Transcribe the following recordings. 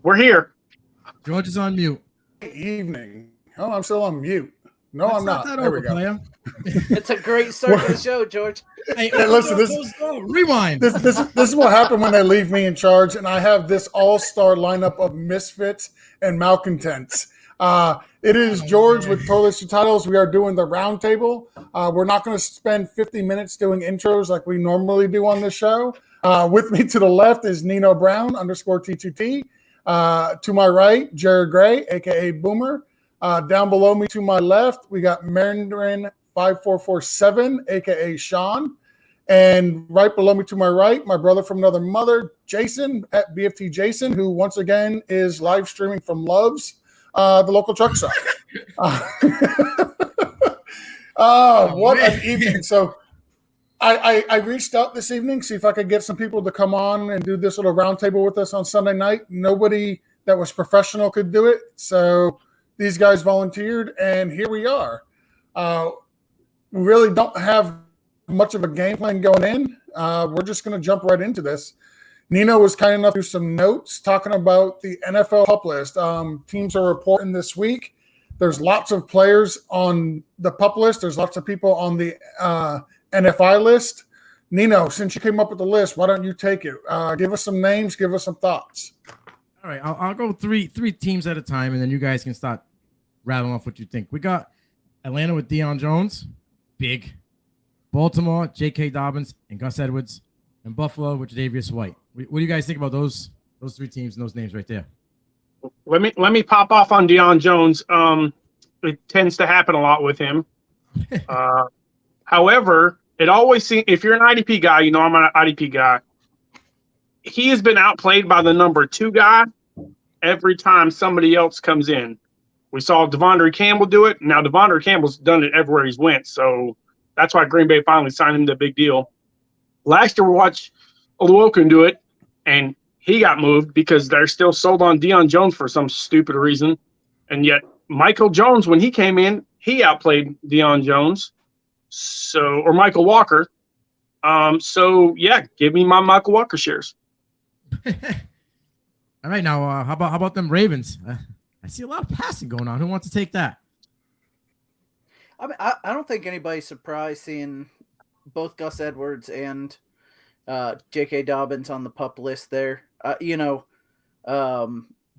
We're here. George is on mute. Evening. Oh, I'm still on mute. No, I'm not. There we go. It's a great start to the show, George. Hey, listen, rewind. This is what happened when they leave me in charge, and I have this all-star lineup of misfits and malcontents. It is George with Toilet Titles. We are doing the roundtable. We're not going to spend 50 minutes doing intros like we normally do on this show. With me to the left is Nino Brown _T2T. To my right, Jared Gray, a.k.a. Boomer. Down below me to my left, we got Mandarin 5447, a.k.a. Sean. And right below me to my right, my brother from another mother, Jason, at BFT Jason, who once again is live streaming from Love's, the local truck stop. What an evening. So I reached out this evening, see if I could get some people to come on and do this little roundtable with us on Sunday night. Nobody that was professional could do it. So these guys volunteered, and here we are. We really don't have much of a game plan going in. We're just going to jump right into this. Nino was kind enough to do some notes talking about the NFL pup list. Teams are reporting this week. There's lots of players on the pup list. There's lots of people on the NFI list. Nino, since you came up with the list, why don't you take it? Give us some names. Give us some thoughts. All right, I'll go three teams at a time, and then you guys can start rattling off what you think. We got Atlanta with Dion Jones, big. Baltimore, J.K. Dobbins, and Gus Edwards, and Buffalo with Darius White. What do you guys think about those three teams and those names right there? Let me pop off on Dion Jones. It tends to happen a lot with him. However, it always seems, if you're an IDP guy, you know I'm an IDP guy. He has been outplayed by the number 2 guy every time somebody else comes in. We saw Devondre Campbell do it. Now Devondre Campbell's done it everywhere he's went, so that's why Green Bay finally signed him to a big deal. Last year we watched Oluokun do it, and he got moved because they're still sold on Dion Jones for some stupid reason. And yet Michael Jones, when he came in, he outplayed Dion Jones. Or Michael Walker. So yeah, give me my Michael Walker shares. All right, now how about them Ravens? I see a lot of passing going on. Who wants to take that? I mean, I don't think anybody's surprised seeing both Gus Edwards and J.K. Dobbins on the pup list there.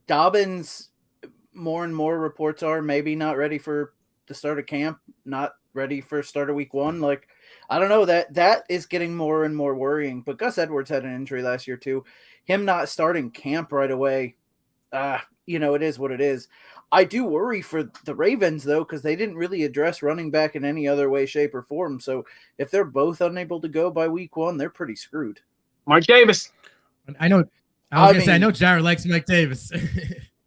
Dobbins, more and more reports are maybe not ready for the start of camp, not ready for start of week 1. Like, I don't know, that is getting more and more worrying. But Gus Edwards had an injury last year too. Him not starting camp right away, it is what it is. I do worry for the Ravens, though, because they didn't really address running back in any other way, shape, or form. So if they're both unable to go by week 1, they're pretty screwed. Mike Davis. I know. I know Jared likes Mike Davis.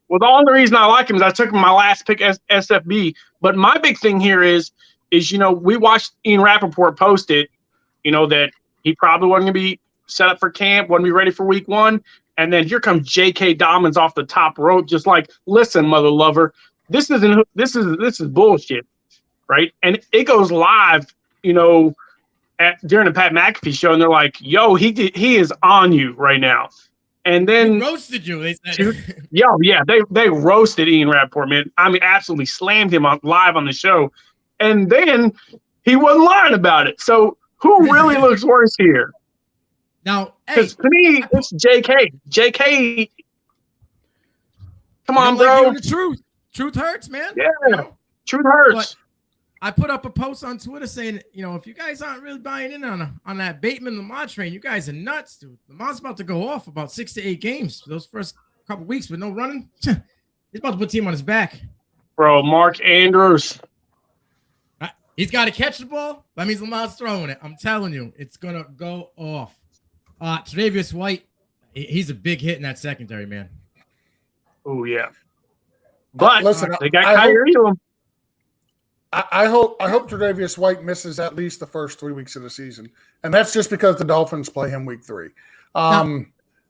Well, the only reason I like him is I took him my last pick as SFB. But my big thing here is we watched Ian Rappaport post it, that he probably wasn't going to be set up for camp, wasn't be ready for week 1. And then here comes J.K. Dobbins off the top rope, just like, listen, mother lover, this is bullshit, right? And it goes live, during the Pat McAfee show, and they're like, yo, he is on you right now. And then he roasted you. They said. Yeah, they roasted Ian Rappaport, man. I mean, absolutely slammed him live on the show, and then he wasn't lying about it. So who really looks worse here? Now, because to me, it's JK. JK, come on, bro. The truth hurts, man. Yeah, truth hurts. But I put up a post on Twitter saying, if you guys aren't really buying in on that Bateman Lamar train, you guys are nuts, dude. Lamar's about to go off about 6 to 8 games for those first couple weeks with no running. He's about to put the team on his back. Bro, Mark Andrews. He's got to catch the ball. That means Lamar's throwing it. I'm telling you, it's going to go off. Tre'Davious White, he's a big hit in that secondary, man. Oh, yeah. But listen, they got Kyrie to him. I hope Tre'Davious White misses at least the first 3 weeks of the season. And that's just because the Dolphins play him week 3. Now,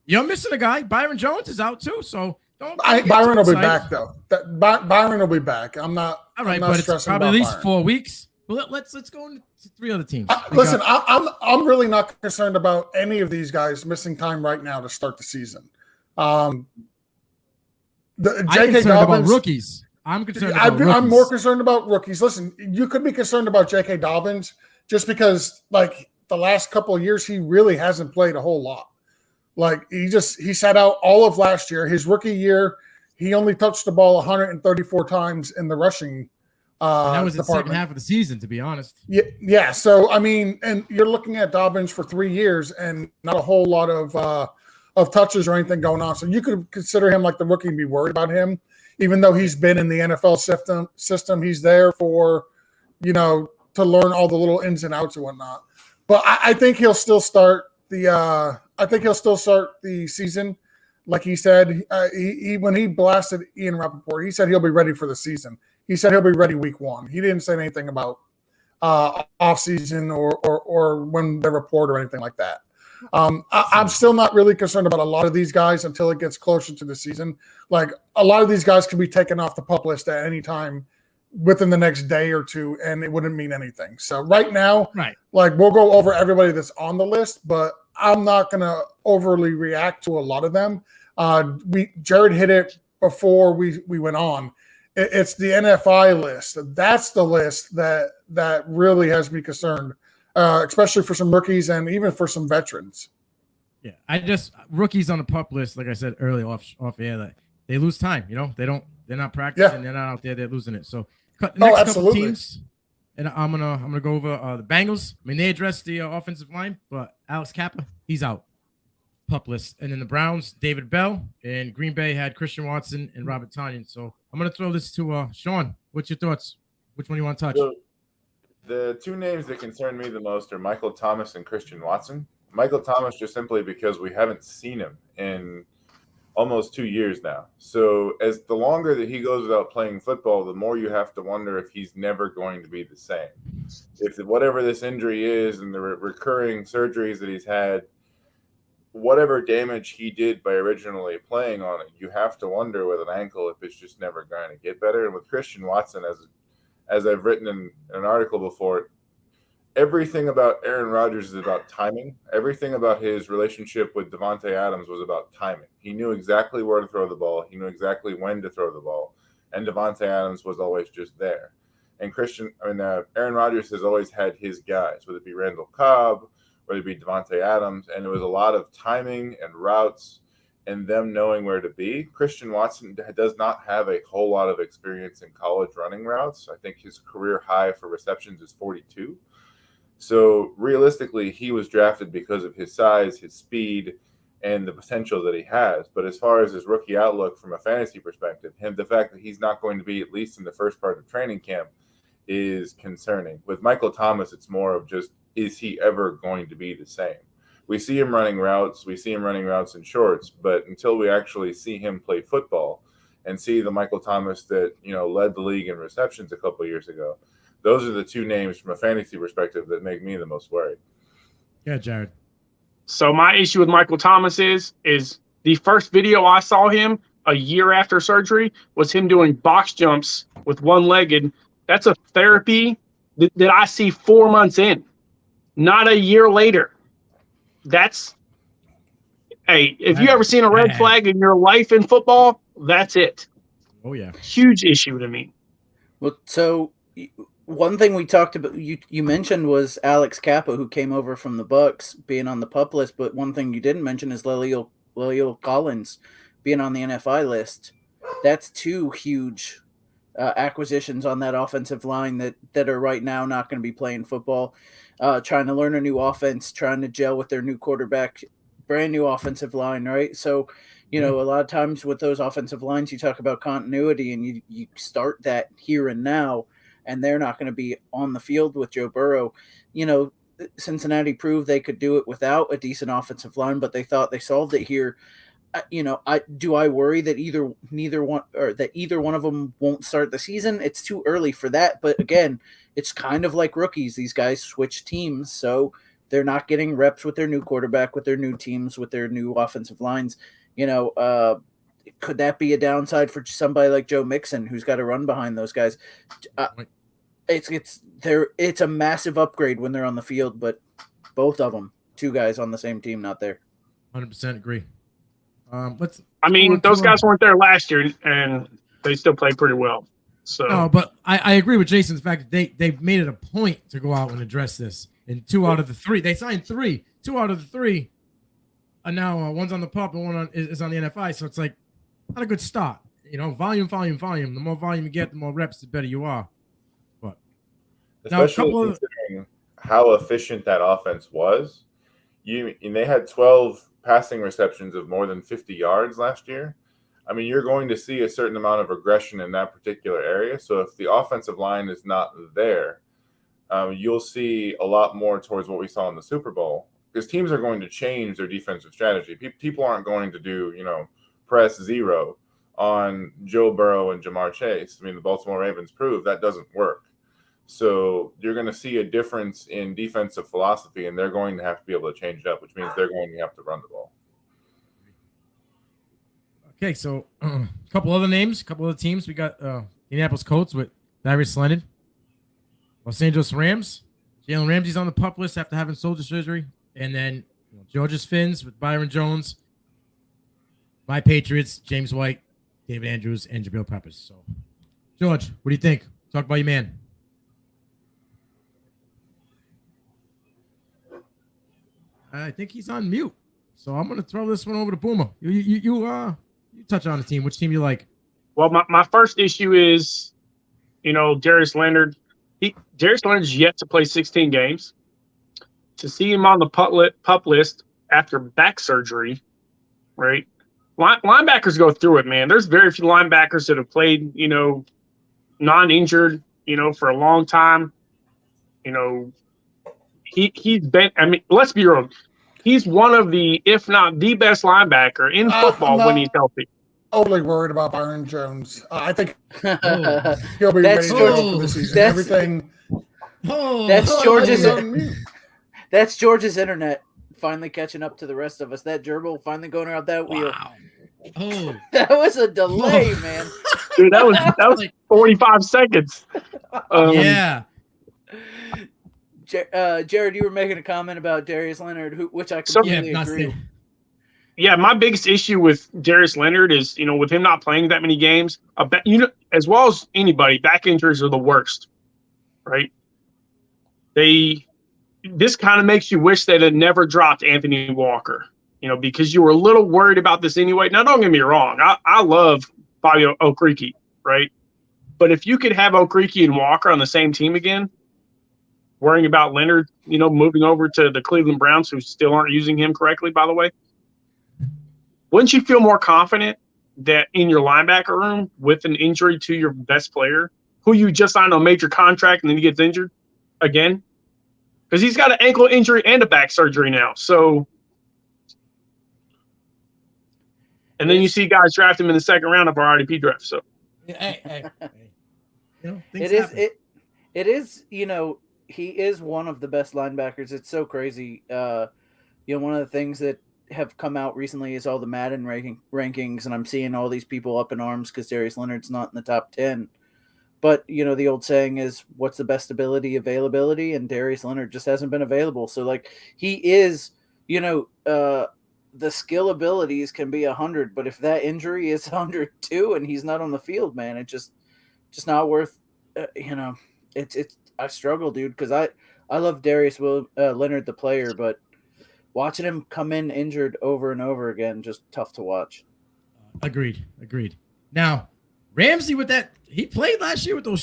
you're missing a guy. Byron Jones is out too. So Byron will be back though. Byron will be back. I'm not. All right, I'm not but it's stressing probably about at least Byron. 4 weeks. Well, let's go into 3 other teams. Listen, I'm really not concerned about any of these guys missing time right now to start the season. I'm J.K. concerned about Dobbins. rookies. I'm concerned about rookies. I'm more concerned about rookies. Listen, you could be concerned about J.K. Dobbins just because, like, the last couple of years, he really hasn't played a whole lot. Like, he sat out all of last year. His rookie year, he only touched the ball 134 times in the rushing and that was the department. second half of the season, to be honest. Yeah. So, I mean, and you're looking at Dobbins for 3 years and not a whole lot of touches or anything going on. So you could consider him like the rookie and be worried about him, even though he's been in the NFL system. He's there for, to learn all the little ins and outs and whatnot. But I think he'll still start the season. Like he said, when he blasted Ian Rappaport, he said he'll be ready for the season. He said he'll be ready week 1. He didn't say anything about off season or when they report or anything like that. I'm still not really concerned about a lot of these guys until it gets closer to the season. Like, a lot of these guys can be taken off the PUP list at any time within the next day or two, and it wouldn't mean anything. So right now, like, we'll go over everybody that's on the list, but I'm not going to overly react to a lot of them. Jared hit it before we went on. It's the NFI list. That's the list that really has me concerned, especially for some rookies and even for some veterans. Yeah, rookies on the PUP list, like I said earlier off air, that they lose time. They're not practicing. They're not out there. They're losing it. So next couple teams, and I'm gonna go over the Bengals. I mean, they addressed the offensive line, but Alex Kappa, he's out. PUP list. And then the Browns, David Bell, and Green Bay had Christian Watson and Robert Tonyan. So I'm going to throw this to Sean. What's your thoughts? Which one do you want to touch? So, the 2 names that concern me the most are Michael Thomas and Christian Watson. Michael Thomas just simply because we haven't seen him in almost 2 years now. So as the longer that he goes without playing football, the more you have to wonder if he's never going to be the same. If whatever this injury is and the recurring surgeries that he's had, whatever damage he did by originally playing on it, you have to wonder with an ankle if it's just never going to get better. And with Christian Watson, as I've written in an article before, everything about Aaron Rodgers is about timing. Everything about his relationship with Davante Adams was about timing. He knew exactly where to throw the ball. He knew exactly when to throw the ball. And Davante Adams was always just there. And Aaron Rodgers has always had his guys, whether it be Randall Cobb, whether it be Davante Adams, and it was a lot of timing and routes and them knowing where to be. Christian Watson does not have a whole lot of experience in college running routes. I think his career high for receptions is 42. So realistically, he was drafted because of his size, his speed, and the potential that he has. But as far as his rookie outlook from a fantasy perspective, the fact that he's not going to be, at least in the first part of training camp, is concerning. With Michael Thomas, it's more of just, is he ever going to be the same? We see him running routes. We see him running routes in shorts, but until we actually see him play football and see the Michael Thomas that, led the league in receptions a couple of years ago, those are the 2 names from a fantasy perspective that make me the most worried. Yeah, Jared. So my issue with Michael Thomas is the first video I saw him a year after surgery was him doing box jumps with one-legged. That's a therapy that I see 4 months in, not a year later. If you ever seen a red flag in your life in football, that's it. Oh, yeah. Huge issue to me. Well, so one thing we talked about, you mentioned was Alex Kappa, who came over from the Bucks, being on the PUP list. But one thing you didn't mention is La'el Collins being on the NFI list. That's 2 huge acquisitions on that offensive line that are right now not going to be playing football, trying to learn a new offense, trying to gel with their new quarterback, brand new offensive line, right? So, a lot of times with those offensive lines, you talk about continuity and you start that here and now, and they're not going to be on the field with Joe Burrow. Cincinnati proved they could do it without a decent offensive line, but they thought they solved it here. I worry that either one of them won't start the season. It's too early for that. But again, it's kind of like rookies. These guys switch teams, so they're not getting reps with their new quarterback, with their new teams, with their new offensive lines. could that be a downside for somebody like Joe Mixon, who's got to run behind those guys? It's a massive upgrade when they're on the field, but both of them, 2 guys on the same team, not there. 100% agree. Those guys weren't there last year, and they still played pretty well. So, no, but I agree with Jason. The fact that they've made it a point to go out and address this. And 2 out of the 3, they signed 3. 2 out of the 3 are now one's on the pup and one is on the NFI. So it's like not a good start. Volume. The more volume you get, the more reps, the better you are. But especially considering how efficient that offense was. They had 12 passing receptions of more than 50 yards last year. I mean, you're going to see a certain amount of regression in that particular area. So if the offensive line is not there, you'll see a lot more towards what we saw in the Super Bowl, because teams are going to change their defensive strategy. People aren't going to do, press 0 on Joe Burrow and Jamar Chase. I mean, the Baltimore Ravens proved that doesn't work. So you're going to see a difference in defensive philosophy, and they're going to have to be able to change it up, which means they're going to have to run the ball. Okay, so a couple other names, a couple other teams. We got Indianapolis Colts with Darius Leonard. Los Angeles Rams. Jalen Ramsey's on the pup list after having shoulder surgery. And then Georgia's Finns with Byron Jones. My Patriots, James White, David Andrews, and Jabril Peppers. So, George, what do you think? Talk about your man. I think he's on mute. So I'm going to throw this one over to Boomer. You touch on the team. Which team you like? Well, my first issue is, Darius Leonard. Darius Leonard's yet to play 16 games. To see him on the pup list after back surgery, right? Linebackers go through it, man. There's very few linebackers that have played, non-injured, for a long time. He's been. I mean, let's be real. He's one of the, if not the best linebacker in football when he's healthy. Totally worried about Byron Jones. I think he'll be ready to go for the season. Everything. That's George's. That's George's internet finally catching up to the rest of us. That gerbil finally going around that wheel. Wow. Oh, that was a delay, man. Dude, that was 45 seconds. Yeah. Jared, you were making a comment about Darius Leonard, which I completely agree. Yeah, my biggest issue with Darius Leonard is, with him not playing that many games, as well as anybody, back injuries are the worst, right? This kind of makes you wish they had never dropped Anthony Walker, because you were a little worried about this anyway. Now, don't get me wrong. I love Fabio Okereke, right? But if you could have Okereke and Walker on the same team again, worrying about Leonard, moving over to the Cleveland Browns, who still aren't using him correctly, by the way, wouldn't you feel more confident that in your linebacker room with an injury to your best player, who you just signed a major contract and then he gets injured again? Because he's got an ankle injury and a back surgery now. So, and then you see guys draft him in the second round of our RDP draft. So, it is. He is one of the best linebackers. It's so crazy. One of the things that have come out recently is all the Madden rankings, and I'm seeing all these people up in arms because Darius Leonard's not in the top 10. But, the old saying is, what's the best availability? And Darius Leonard just hasn't been available. So, he is, the skill abilities can be 100, but if that injury is 102 and he's not on the field, man, it's just not worth, I struggle, dude, because I love Darius Leonard, the player, but watching him come in injured over and over again, just tough to watch. Agreed. Now, Ramsey with that, he played last year with that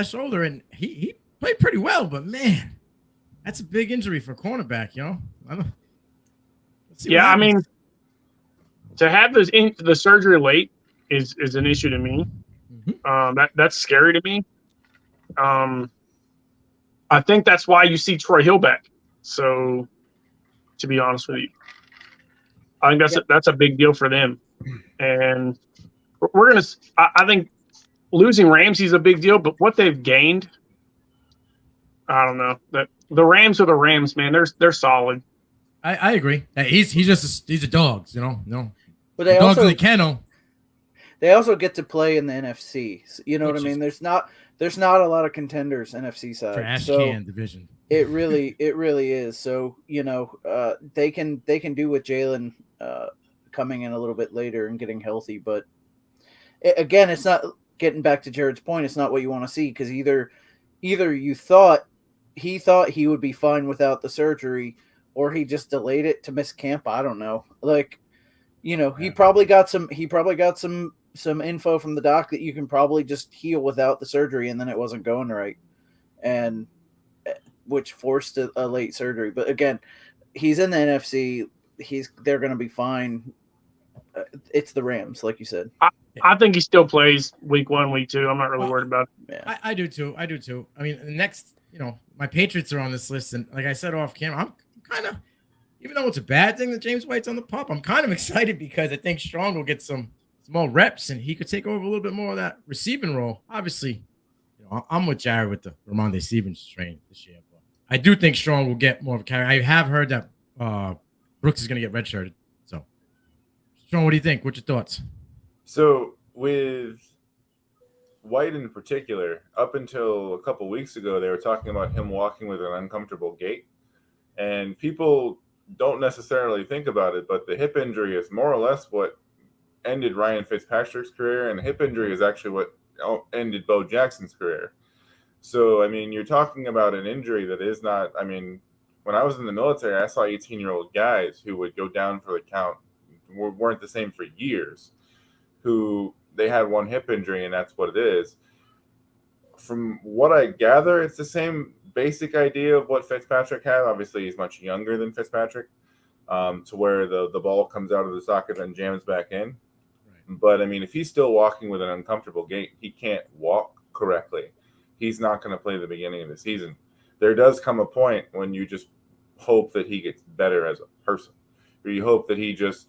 shoulder, and he played pretty well, but man, that's a big injury for cornerback, Yeah, I mean, to have the surgery late is an issue to me. Mm-hmm. That's scary to me. I think that's why you see Troy Hill back. So, to be honest with you, I think that's a big deal for them. And I think losing Ramsey's a big deal, but what they've gained, I don't know. That the Rams are the Rams, man. They're solid. I agree. He's a dog, No. But they dogs also in the kennel. they also get to play in the NFC. You know Which what I is- mean? There's not a lot of contenders NFC side. Trash so can division. it really is. So they can do with Jalen coming in a little bit later and getting healthy, but again, it's not getting back to Jared's point. It's not what you want to see, because either he thought he would be fine without the surgery, or he just delayed it to miss camp. I don't know. Like, he probably got some info from the doc that you can probably just heal without the surgery, and then it wasn't going right, and which forced a late surgery. But again, he's in the NFC. They're going to be fine. It's the Rams, like you said. I think he still plays week 1, week 2. I'm not really worried about it. Yeah. I do too. I mean, the next, my Patriots are on this list, and like I said off camera, I'm kind of, even though it's a bad thing that James White's on the pup, I'm kind of excited because I think Strong will get some more reps, and he could take over a little bit more of that receiving role. Obviously, I'm with Jared with the Ramondre Stevens train this year, but I do think Strong will get more of a carry. I have heard that Brooks is going to get redshirted. So, Strong, what do you think? What's your thoughts? So with White in particular, up until a couple weeks ago, they were talking about him walking with an uncomfortable gait. And people don't necessarily think about it, but the hip injury is more or less what ended Ryan Fitzpatrick's career, and the hip injury is actually what ended Bo Jackson's career. So, I mean, you're talking about an injury that is not, I mean, when I was in the military, I saw 18-year-old guys who would go down for the count, weren't the same for years, who they had one hip injury, and that's what it is. From what I gather, it's the same basic idea of what Fitzpatrick had. Obviously, he's much younger than Fitzpatrick, to where the ball comes out of the socket and jams back in. Right. But, I mean, if he's still walking with an uncomfortable gait, he can't walk correctly. He's not going to play the beginning of the season. There does come a point when you just hope that he gets better as a person. Or you hope that he's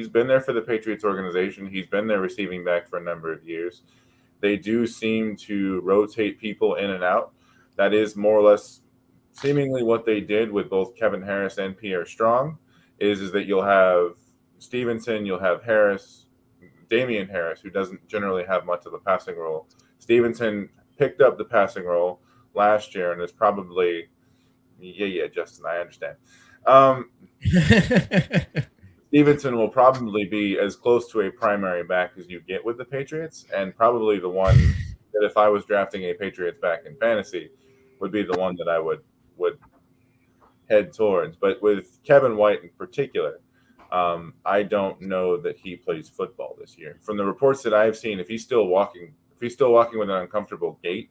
been there for the Patriots organization. He's been there receiving back for a number of years. They do seem to rotate people in and out. That is more or less seemingly what they did with both Kevin Harris and Pierre Strong, is that you'll have Stevenson, you'll have Harris, Damian Harris, who doesn't generally have much of a passing role. Stevenson picked up the passing role last year and is probably, Justin, I understand. Stevenson will probably be as close to a primary back as you get with the Patriots, and probably the one that, if I was drafting a Patriots back in fantasy, would be the one that I would head towards. But with Kevin White in particular, I don't know that he plays football this year. From the reports that I've seen, if he's still walking with an uncomfortable gait,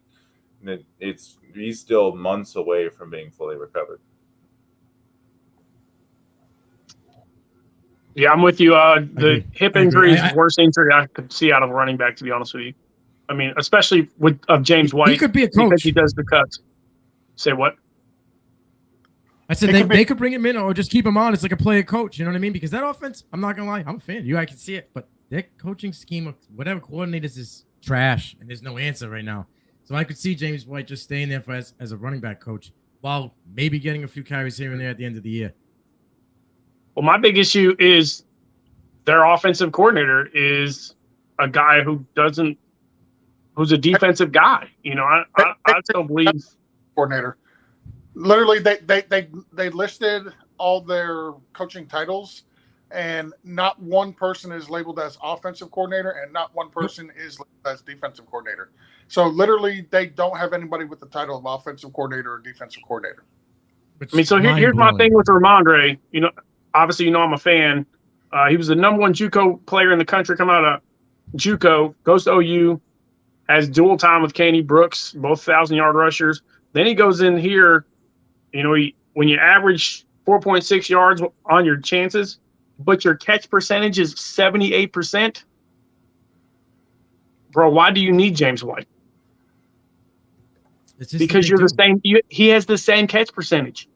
then he's still months away from being fully recovered. Yeah, I'm with you. The hip injury is I the worst injury I could see out of a running back, to be honest with you. I mean, especially of James White. He could be a because coach. he does the cuts. Say what? I said they could bring him in or just keep him on as like a player coach. You know what I mean? Because that offense, I'm not going to lie, I'm a fan. I can see it. But their coaching scheme of whatever coordinators is trash, and there's no answer right now. So I could see James White just staying there as a running back coach while maybe getting a few carries here and there at the end of the year. Well, my big issue is their offensive coordinator is a guy who's a defensive guy. I still believe coordinator. Literally, they listed all their coaching titles, and not one person is labeled as offensive coordinator, and not one person is labeled as defensive coordinator. So literally, they don't have anybody with the title of offensive coordinator or defensive coordinator. I mean, so here's my thing with Ramondre. Obviously, I'm a fan. He was the number one JUCO player in the country coming out of JUCO, goes to OU, has dual time with Caney Brooks, both 1,000-yard rushers. Then he goes in here, when you average 4.6 yards on your chances, but your catch percentage is 78%. Bro, why do you need James White? Because you're the same. He has the same catch percentage.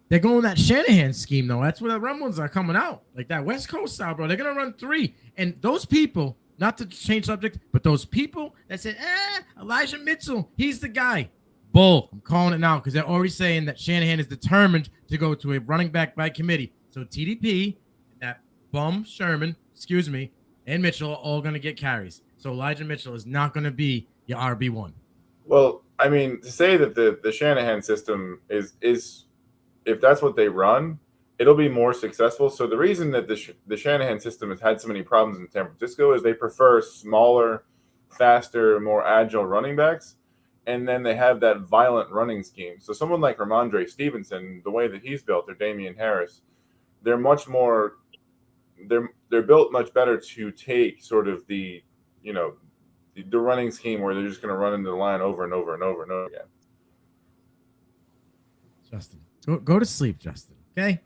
They're going that Shanahan scheme, though. That's where the run ones are coming out. Like that West Coast style, bro. They're going to run 3. And those people, not to change subject, but those people that said, Elijah Mitchell, he's the guy. Bull. I'm calling it now because they're already saying that Shanahan is determined to go to a running back by committee. So TDP, that bum Sherman, and Mitchell are all going to get carries. So Elijah Mitchell is not going to be your RB1. Well, I mean, to say that the Shanahan system is if that's what they run, it'll be more successful. So the reason that the Shanahan system has had so many problems in San Francisco is they prefer smaller, faster, more agile running backs, and then they have that violent running scheme. So someone like Ramondre Stevenson, the way that he's built, or Damian Harris, they're much more they're built much better to take sort of the running scheme where they're just going to run into the line over and over and over and over again. Justin, go to sleep, Justin. Okay.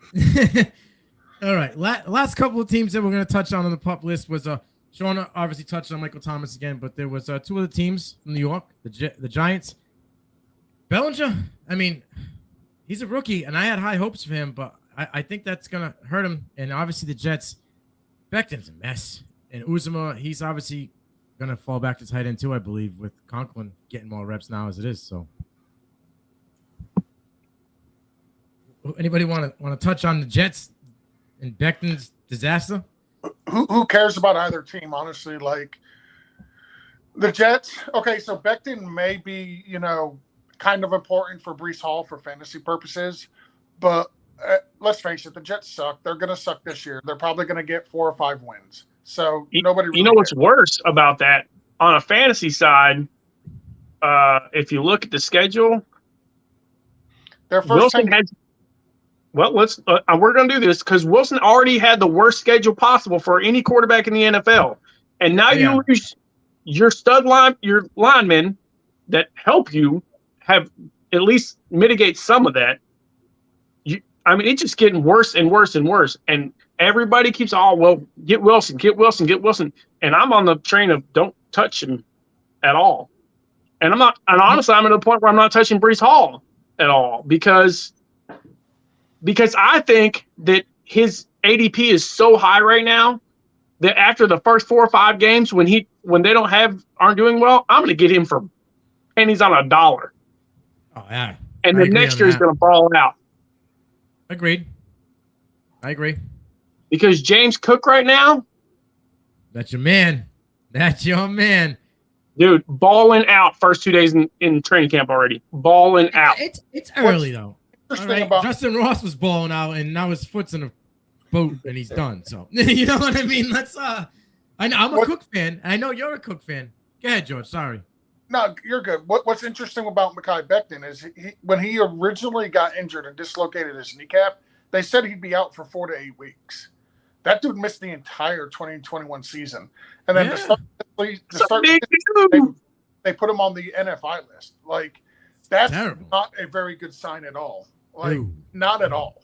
All right. Last couple of teams that we're going to touch on the pup list was Sean obviously touched on Michael Thomas again, but there was two other teams from New York, the Giants. Bellinger, I mean, he's a rookie, and I had high hopes for him, but I think that's going to hurt him. And obviously the Jets, Becton's a mess. And Uzuma, he's obviously going to fall back to tight end too, I believe, with Conklin getting more reps now as it is. So, anybody want to touch on the Jets and Becton's disaster? Who cares about either team, honestly? Like the Jets. Okay, so Becton may be, kind of important for Breece Hall for fantasy purposes, but let's face it, the Jets suck. They're going to suck this year. They're probably going to get 4 or 5 wins. So nobody. Really what's worse about that on a fantasy side? If you look at the schedule, their first Wilson had. Well, we're going to do this because Wilson already had the worst schedule possible for any quarterback in the NFL, and now you lose your your linemen that help you have at least mitigate some of that. It's just getting worse and worse and worse, and everybody keeps get Wilson, and I'm on the train of don't touch him at all, and I'm not, and honestly, I'm at a point where I'm not touching Breece Hall at all because I think that his ADP is so high right now that after the first 4 or 5 games, when they aren't doing well, I'm going to get him for pennies on a dollar. Oh yeah, and then next year he's going to fall out. Agreed. I agree. Because James Cook right now, that's your man. That's your man, dude. Balling out first 2 days in training camp already. Balling out. It's early though. Right. Justin Ross was balling out, and now his foot's in a boat, and he's done. So you know what I mean. I'm a Cook fan, and I know you're a Cook fan. Go ahead, George. Sorry. No, you're good. What's interesting about Mekhi Becton is when he originally got injured and dislocated his kneecap, they said he'd be out for 4 to 8 weeks. That dude missed the entire 2021 season, and then they put him on the NFI list. Like that's terrible. Not a very good sign at all. Not at all.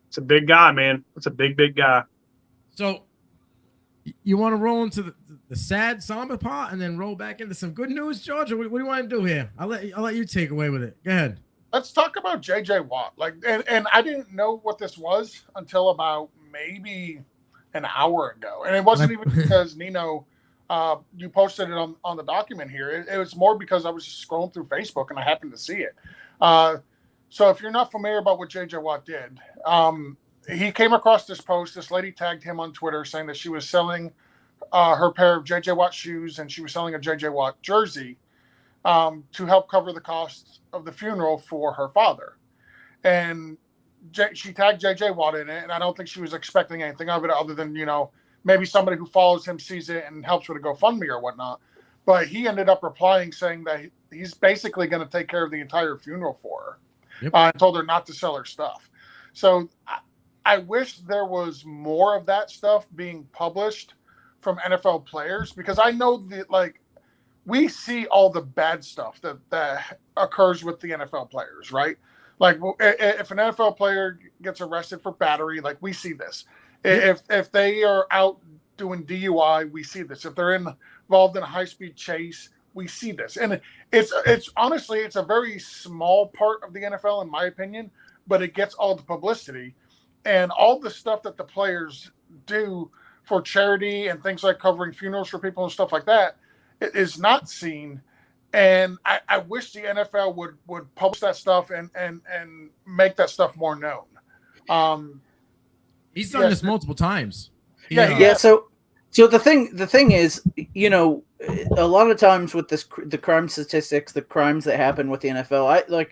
It's a big guy, man. It's a big guy. So you want to roll into the sad, somber part and then roll back into some good news, George? Or what do you want to do here? I'll let you take away with it. Go ahead. Let's talk about J.J. Watt. And I didn't know what this was until about maybe an hour ago. And it wasn't even because, Nino, you posted it on the document here. It was more because I was just scrolling through Facebook and I happened to see it. So if you're not familiar about what J.J. Watt did, he came across this post. This lady tagged him on Twitter saying that she was selling her pair of J.J. Watt shoes and she was selling a J.J. Watt jersey to help cover the costs of the funeral for her father. And she tagged J.J. Watt in it, and I don't think she was expecting anything of it other than, maybe somebody who follows him sees it and helps with a GoFundMe or whatnot. But he ended up replying saying that he's basically going to take care of the entire funeral for her. Yep. And told her not to sell her stuff. So I wish there was more of that stuff being published from NFL players, because I know that we see all the bad stuff that occurs with the NFL players, right? Like if an NFL player gets arrested for battery, we see this. If they are out doing DUI, we see this. If they're involved in a high-speed chase, we see this. And it's honestly, it's a very small part of the NFL, in my opinion, but it gets all the publicity. And all the stuff that the players do for charity and things like covering funerals for people and stuff like that, it is not seen. And I wish the NFL would publish that stuff and make that stuff more known. He's done this multiple times. Yeah. So So the thing is, you know, a lot of times with the crime statistics, the crimes that happen with the NFL,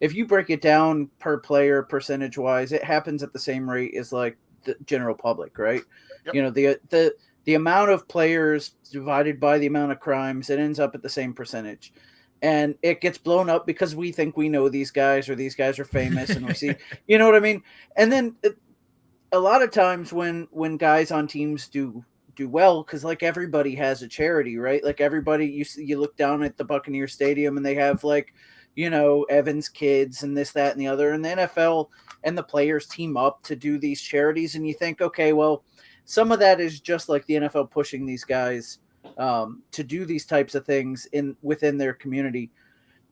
if you break it down per player percentage wise, it happens at the same rate as like the general public, right? Yep. You know, the amount of players divided by the amount of crimes, it ends up at the same percentage. And it gets blown up because we think we know these guys, or these guys are famous, and we see, you know what I mean? And then a lot of times when guys on teams do well, because like everybody has a charity, right? Like everybody, you look down at the Buccaneer Stadium and they have like, you know, Evans Kids and this, that, and the other, and the NFL and the players team up to do these charities, and you think, okay, well, some of that is just like the NFL pushing these guys to do these types of things within their community.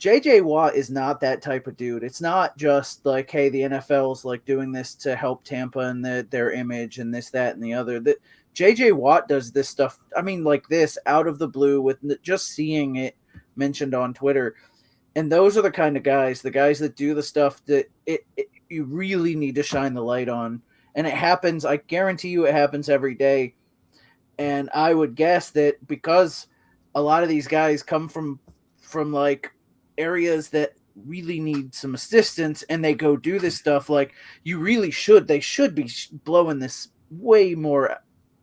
JJ Watt is not that type of dude. It's not just like, hey, the NFL's like doing this to help Tampa and their image and this, that, and the other. That JJ Watt does this stuff, I mean, like this, out of the blue, with just seeing it mentioned on Twitter. And those are the kind of guys, that do the stuff that you really need to shine the light on. And it happens, I guarantee you it happens every day. And I would guess that because a lot of these guys come from like areas that really need some assistance, and they go do this stuff, like they should be blowing this way more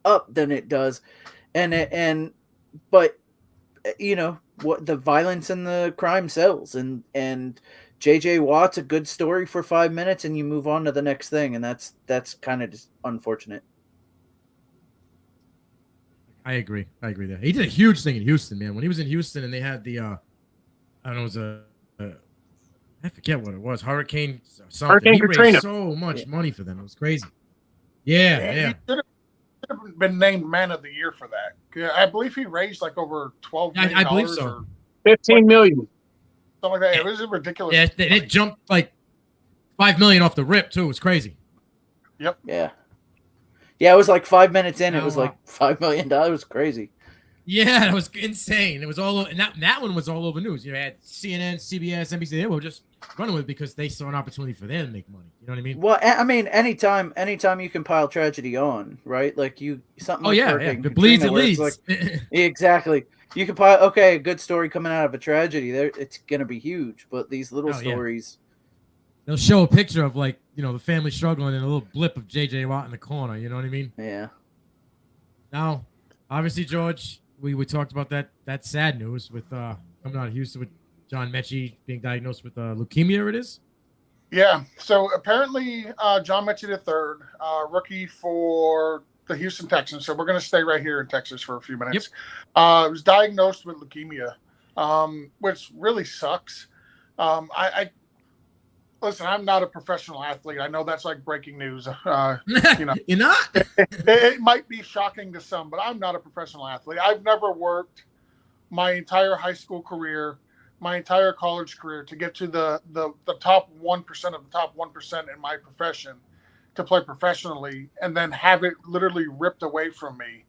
up than it does. But you know what, the violence and the crime sells, and JJ Watt's a good story for 5 minutes and you move on to the next thing. And that's kind of just unfortunate. I agree there. He did a huge thing in Houston, man. When he was in Houston and they had the, I don't know, it was I forget what it was, Hurricane something. Hurricane he Katrina. raised so much money for them. It was crazy. Yeah. He should have been named Man of the Year for that. I believe he raised like over $12 million. I believe so. Or 15 million. something like that. It was ridiculous. Yeah, it jumped like $5 million off the rip too. It was crazy. Yep. Yeah, it was like 5 minutes in. It was Oh, wow. like $5 million. It was crazy. Yeah, that was insane. It was all over, and that one was all over news. You know, had CNN, CBS, NBC. They were just running with it because they saw an opportunity for them to make money. You know what I mean? Well, I mean, anytime you can pile tragedy on, right? Like something. Oh like yeah. Hurricane It bleeds, it Katrina, where it's leads. like, exactly. You can pile. Okay, a good story coming out of a tragedy. There, it's gonna be huge. But these little Oh, yeah. stories. They'll show a picture of like, you know, the family struggling and a little blip of JJ Watt in the corner. You know what I mean? Yeah. Now, obviously, George, we talked about that sad news with coming out of Houston with John Metchie being diagnosed with leukemia. It is. Yeah. So apparently, John Metchie III, rookie for the Houston Texans. So we're going to stay right here in Texas for a few minutes. Was diagnosed with leukemia, which really sucks. I listen. I'm not a professional athlete. I know that's like breaking news. You know, You're not. it might be shocking to some, but I'm not a professional athlete. I've never worked my entire high school career, my entire college career to get to the top 1% of the top 1% in my profession to play professionally, and then have it literally ripped away from me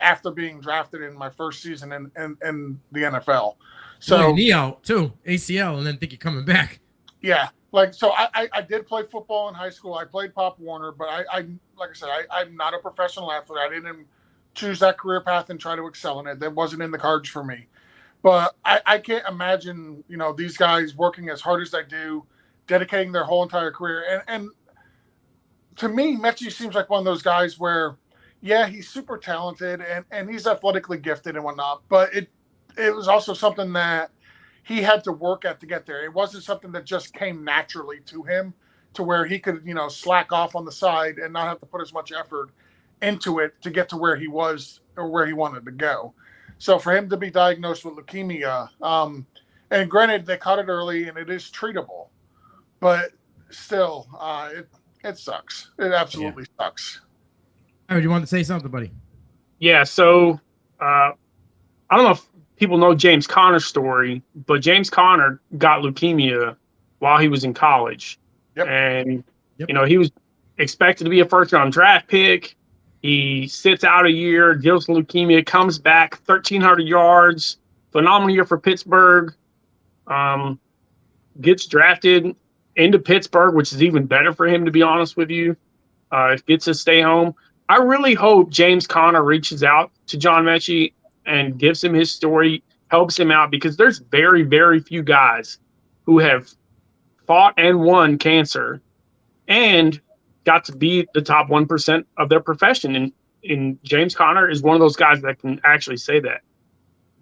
after being drafted in my first season in the NFL. So knee out too, ACL, and then think you're coming back. Yeah, like so I did play football in high school. I played Pop Warner, but I like I said, I'm not a professional athlete. I didn't choose that career path and try to excel in it. That wasn't in the cards for me. But I can't imagine, you know, these guys working as hard as they do, dedicating their whole entire career. And to me, Metchie seems like one of those guys where, yeah, he's super talented and he's athletically gifted and whatnot, but it was also something that he had to work at to get there. It wasn't something that just came naturally to him to where he could, you know, slack off on the side and not have to put as much effort into it to get to where he was or where he wanted to go. So for him to be diagnosed with leukemia, and granted, they caught it early and it is treatable, but still, it sucks. It absolutely sucks. All right, you want to say something, buddy? Yeah, so I don't know if people know James Conner's story, but James Conner got leukemia while he was in college. Yep. And, you know, he was expected to be a first-round draft pick. He sits out a year, deals with leukemia, comes back, 1,300 yards, phenomenal year for Pittsburgh, gets drafted into Pittsburgh, which is even better for him, to be honest with you. Gets to stay home. I really hope James Conner reaches out to John Metchie and gives him his story, helps him out, because there's very, very few guys who have fought and won cancer and got to be the top 1% of their profession. And James Conner is one of those guys that can actually say that.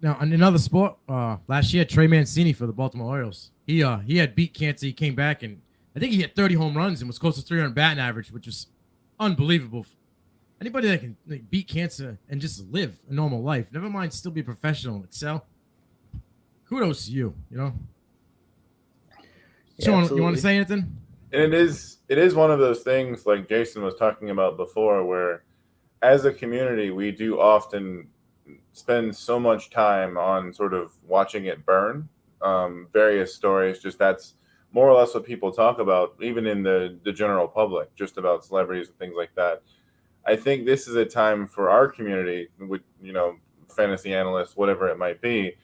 Now, in another sport, last year, Trey Mancini for the Baltimore Orioles, he had beat cancer. He came back, and I think he hit 30 home runs and was close to 300 batting average, which is unbelievable. Anybody that can beat cancer and just live a normal life, never mind still be a professional and excel, kudos to you, you know? Yeah, Sean, absolutely. you want to say anything? And it is one of those things like Jason was talking about before, where as a community, we do often spend so much time on sort of watching it burn. Various stories, just that's more or less what people talk about, even in the general public, just about celebrities and things like that. I think this is a time for our community, with, you know, fantasy analysts, whatever it might be,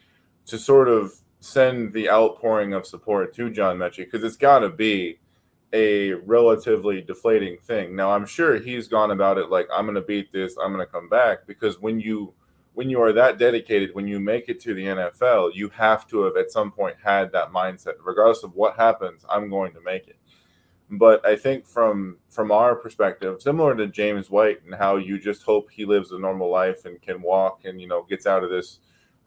to sort of send the outpouring of support to John Metchie, because it's got to be a relatively deflating thing. Now, I'm sure he's gone about it like, I'm going to beat this, I'm going to come back, because when you are that dedicated, when you make it to the NFL, you have to have at some point had that mindset, regardless of what happens, I'm going to make it. But I think from our perspective, similar to James White and how you just hope he lives a normal life and can walk and, you know, gets out of this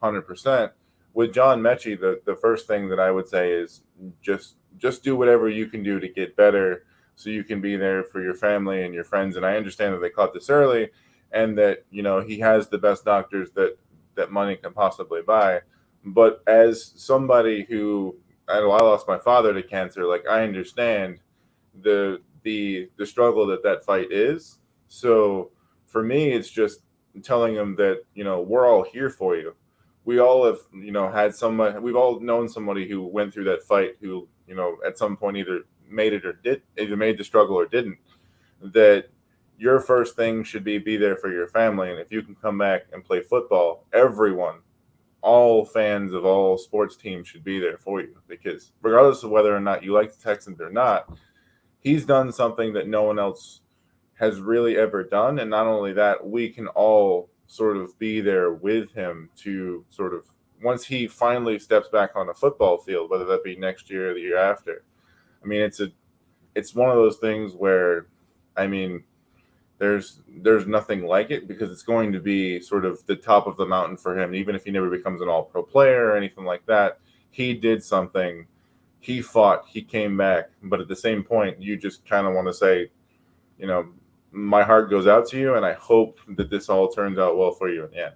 100%, with John Metchie, the first thing that I would say is just do whatever you can do to get better so you can be there for your family and your friends. And I understand that they caught this early and that, you know, he has the best doctors that money can possibly buy. But as somebody who, I lost my father to cancer, like, I understand the struggle that fight is. So for me, it's just telling him that, you know, we're all here for you. We all have, you know, we've all known somebody who went through that fight, who, you know, at some point either made the struggle or didn't. That your first thing should be there for your family. And if you can come back and play football, everyone, all fans of all sports teams should be there for you, because regardless of whether or not you like the Texans or not, he's done something that no one else has really ever done. And not only that, we can all sort of be there with him to sort of, once he finally steps back on a football field, whether that be next year or the year after. I mean, it's one of those things where, I mean, there's nothing like it, because it's going to be sort of the top of the mountain for him. Even if he never becomes an all-pro player or anything like that, he did something. He fought, he came back, but at the same point, you just kind of want to say, you know, my heart goes out to you, and I hope that this all turns out well for you in the end.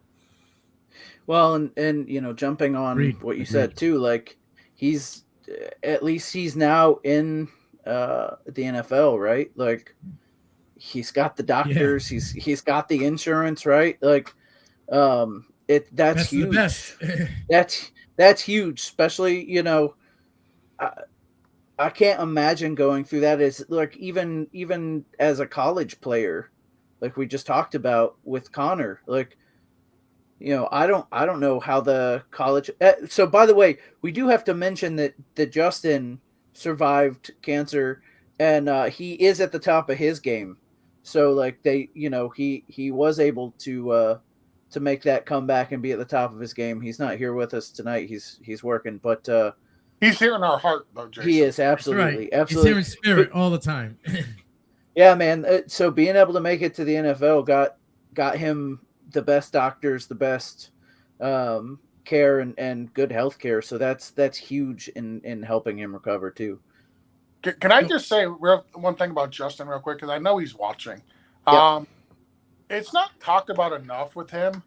Well, and you know, jumping on what you said too, like, he's now in the NFL, right? Like, he's got the doctors, he's got the insurance, right? Like, that's Best huge. Of the best. That's huge, especially, you know, I can't imagine going through that as, like, even as a college player, like we just talked about with Connor. Like, you know, I don't know how the college. So, by the way, we do have to mention that Justin survived cancer, and he is at the top of his game. So, like, they, you know, he was able to make that comeback and be at the top of his game. He's not here with us tonight. He's working, but he's here in our heart, though, Jason. He is absolutely, right. absolutely. He's here in spirit all the time. Yeah, man. So being able to make it to the NFL got him the best doctors, the best care and good health care. So that's huge in helping him recover too. Can I just say one thing about Justin real quick? Because I know he's watching. Yep. It's not talked about enough with him,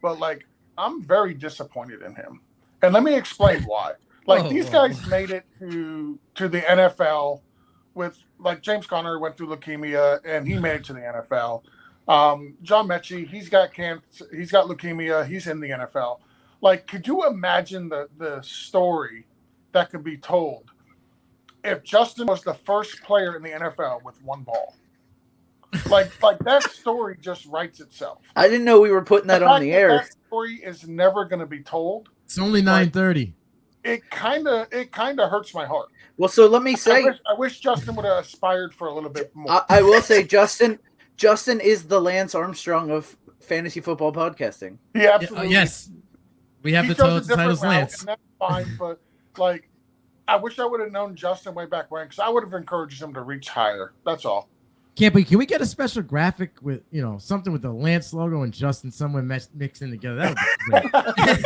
but, like, I'm very disappointed in him. And let me explain why. Like, these guys made it to the NFL with, like, James Conner went through leukemia and he made it to the NFL. John Metchie, he's got cancer, he's got leukemia, he's in the NFL. Like, could you imagine the story that could be told if Justin was the first player in the NFL with one ball? Like that story just writes itself. I didn't know we were putting that on the air. That story is never going to be told. It's only 9:30. It kind of hurts my heart. Well, so let me say, I wish Justin would have aspired for a little bit more. I will say, Justin Justin is the Lance Armstrong of fantasy football podcasting. He absolutely. Yes. We have He the chose a titles different route, Lance. and that's fine. But like, I wish I would have known Justin way back when, because I would have encouraged him to reach higher. That's all. Can we get a special graphic with something with the Lance logo and Justin somewhere mixed in together? That would be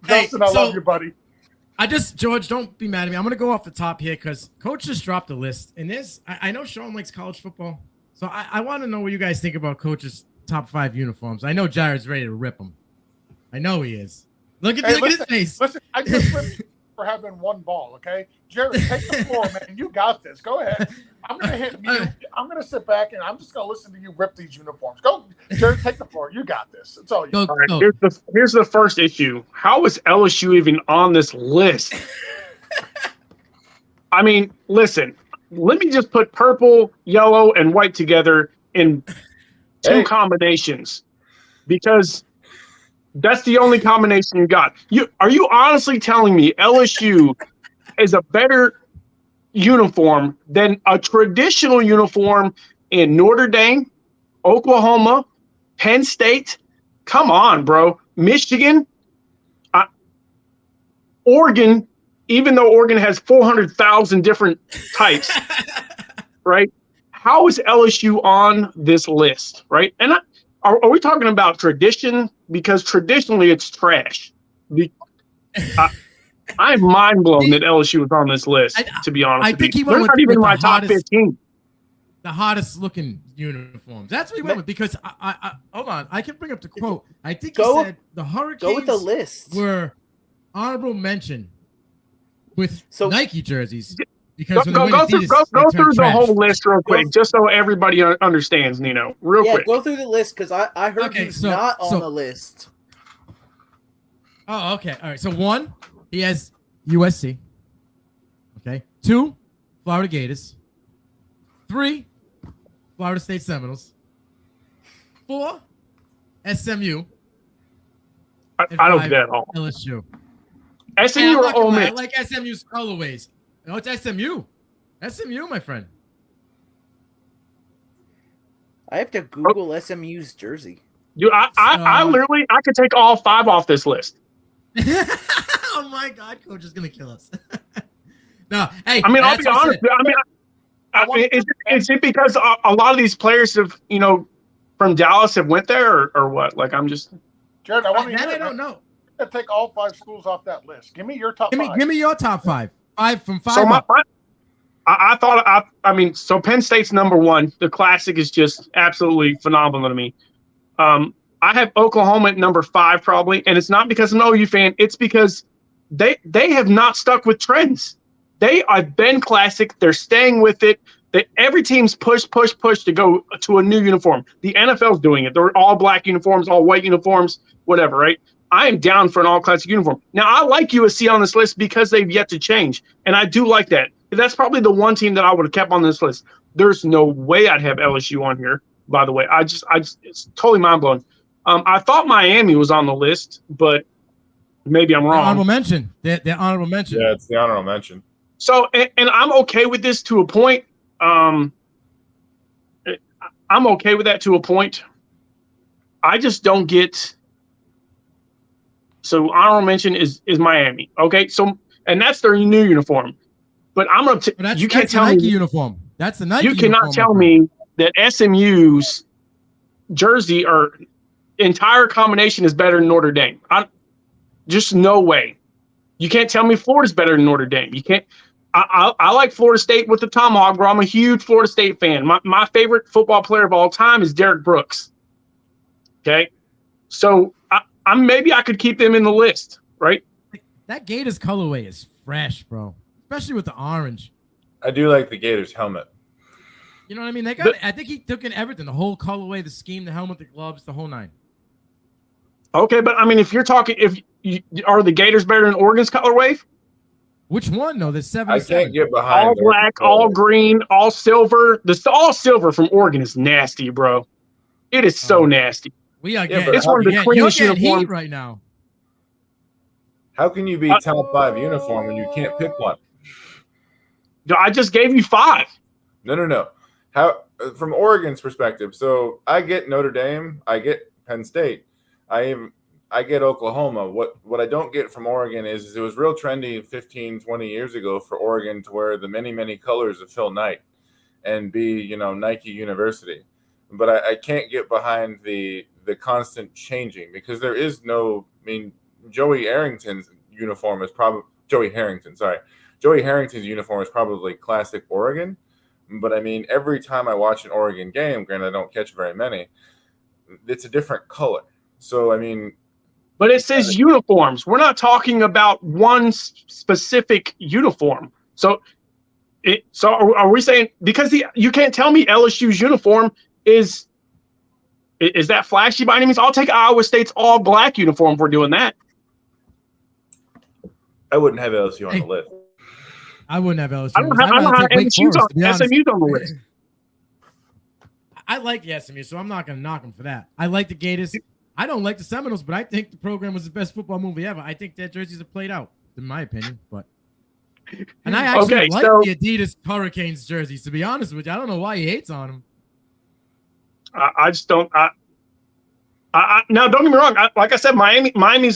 great. Justin, I love you, buddy. George, don't be mad at me. I'm gonna go off the top here because Coach just dropped a list, and I know Sean likes college football, so I want to know what you guys think about Coach's top 5 uniforms. I know Jared's ready to rip them. I know he is. Look at his face. Listen, I just ripped you for having one ball, okay? Jared, take the floor, man. You got this. Go ahead. I'm going to hit mute. I'm going to sit back, and I'm just going to listen to you rip these uniforms. Go, Jared, take the floor. You got this. It's all you. All right, here's the first issue. How is LSU even on this list? I mean, listen, let me just put purple, yellow, and white together in two combinations, because that's the only combination you got. Are you honestly telling me LSU is a better uniform than a traditional uniform in Notre Dame, Oklahoma, Penn State? Come on, bro. Michigan, Oregon, even though Oregon has 400,000 different types, right? How is LSU on this list, right? And are we talking about tradition? Because traditionally it's trash. I'm mind blown that LSU was on this list, to be honest with you. They're not even in my top 15. The hottest looking uniforms. That's what he went with, because I hold on. I can bring up the quote. I think he said the Hurricanes go with the list. Were honorable mention with Nike jerseys. Go through the whole list real quick, just so everybody understands, Nino. Real quick. Go through the list, because I heard he's not on the list. Oh, okay. All right. So 1, he has USC. Okay. 2, Florida Gators. 3, Florida State Seminoles. 4, SMU. I don't get that at all. LSU. SMU or Ole Miss? I like SMU's colorways. No, it's SMU. SMU, my friend. I have to Google SMU's jersey. Dude, I literally could take all 5 off this list. Oh my God, Coach is gonna kill us. No, hey. I mean, I'll be honest. Is it because a lot of these players have, from Dallas have went there, or what? Like, I'm just. Jared, I want to. I don't know. Take all 5 schools off that list. Give me your top 5. Give me your top 5. 5 from 5. So so Penn State's number 1. The Classic is just absolutely phenomenal to me. I have Oklahoma at number 5 probably, and it's not because I'm an OU fan. It's because they have not stuck with trends. They have been classic. They're staying with it. Every team's push to go to a new uniform. The NFL's doing it. They're all black uniforms, all white uniforms, whatever, right? I am down for an all-classic uniform. Now, I like USC on this list because they've yet to change, and I do like that. That's probably the one team that I would have kept on this list. There's no way I'd have LSU on here, by the way. I just it's totally mind-blowing. I thought Miami was on the list, but maybe I'm wrong. Honorable mention. They're honorable mention. Yeah, it's the honorable mention. So, and I'm okay with this to a point. I'm okay with that to a point. I just don't get. So honorable mention is Miami. Okay, so and that's their new uniform. But I'm gonna. You can't tell me Nike uniform. That's the Nike. You cannot tell me that SMU's jersey or entire combination is better than Notre Dame. Just no way. You can't tell me Florida's better than Notre Dame. You can't. I like Florida State with the Tomahawk, bro. I'm a huge Florida State fan. My favorite football player of all time is Derek Brooks. Okay, so maybe I could keep them in the list, right? That Gators colorway is fresh, bro. Especially with the orange. I do like the Gators helmet. You know what I mean? I think he took in everything. The whole colorway, the scheme, the helmet, the gloves, the whole 9. Okay, but I mean, if you're talking, are the Gators better than Oregon's colorway? Which one? No, there's 7. I can't get behind all black, all green, all silver. All silver from Oregon is nasty, bro. It is so nasty. We are it's one of the cleanest uniforms right now. How can you be top 5 uniform when you can't pick one? I just gave you 5. No. how from Oregon's perspective. So I get Notre Dame, I get Penn State, I get Oklahoma. What I don't get from Oregon is it was real trendy 15, 20 years ago for Oregon to wear the many, many colors of Phil Knight and be, Nike University. But I can't get behind the constant changing because there is no, Joey Harrington's uniform is probably Joey Harrington's uniform is probably classic Oregon. But every time I watch an Oregon game, granted I don't catch very many, it's a different color. So but it says uniforms. We're not talking about one specific uniform. So are we saying because you can't tell me LSU's uniform is that flashy by any means? I'll take Iowa State's all black uniform if we're doing that. I wouldn't have LSU on the list. I wouldn't have LSU. I don't have SMU's on the list. I like the SMU, so I'm not going to knock them for that. I like the Gators. I don't like the Seminoles, but I think the program was the best football movie ever. I think their jerseys have played out, in my opinion. And I actually like the Adidas Hurricanes jerseys, to be honest with you. I don't know why he hates on them. I just don't. Now, don't get me wrong. Like I said, Miami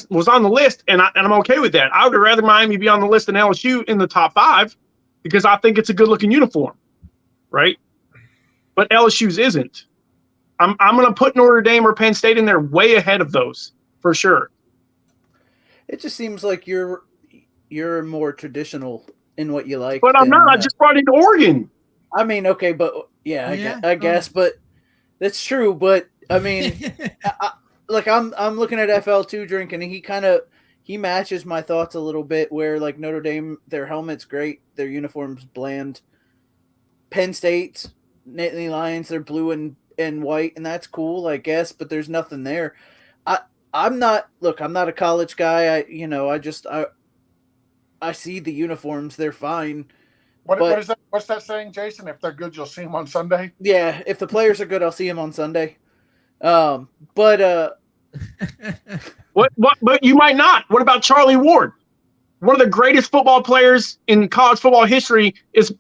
was on the list, and I'm okay with that. I would rather Miami be on the list than LSU in the top 5 because I think it's a good-looking uniform, right? But LSU's isn't. I'm going to put Notre Dame or Penn State in there way ahead of those for sure. It just seems like you're more traditional in what you like. But I'm not. I just brought in Oregon. Okay, but I guess, but that's true. But I'm looking at FL2 drink, and he matches my thoughts a little bit. Where like Notre Dame, their helmet's great, their uniform's bland. Penn State's Nittany Lions, they're blue and white, and that's cool, I guess. But there's nothing there. I'm not a college guy. I see the uniforms, they're fine. What is that? What's that saying, Jason? If they're good, you'll see them on Sunday. Yeah, if the players are good, I'll see them on Sunday. But you might not. What about Charlie Ward? One of the greatest football players in college football history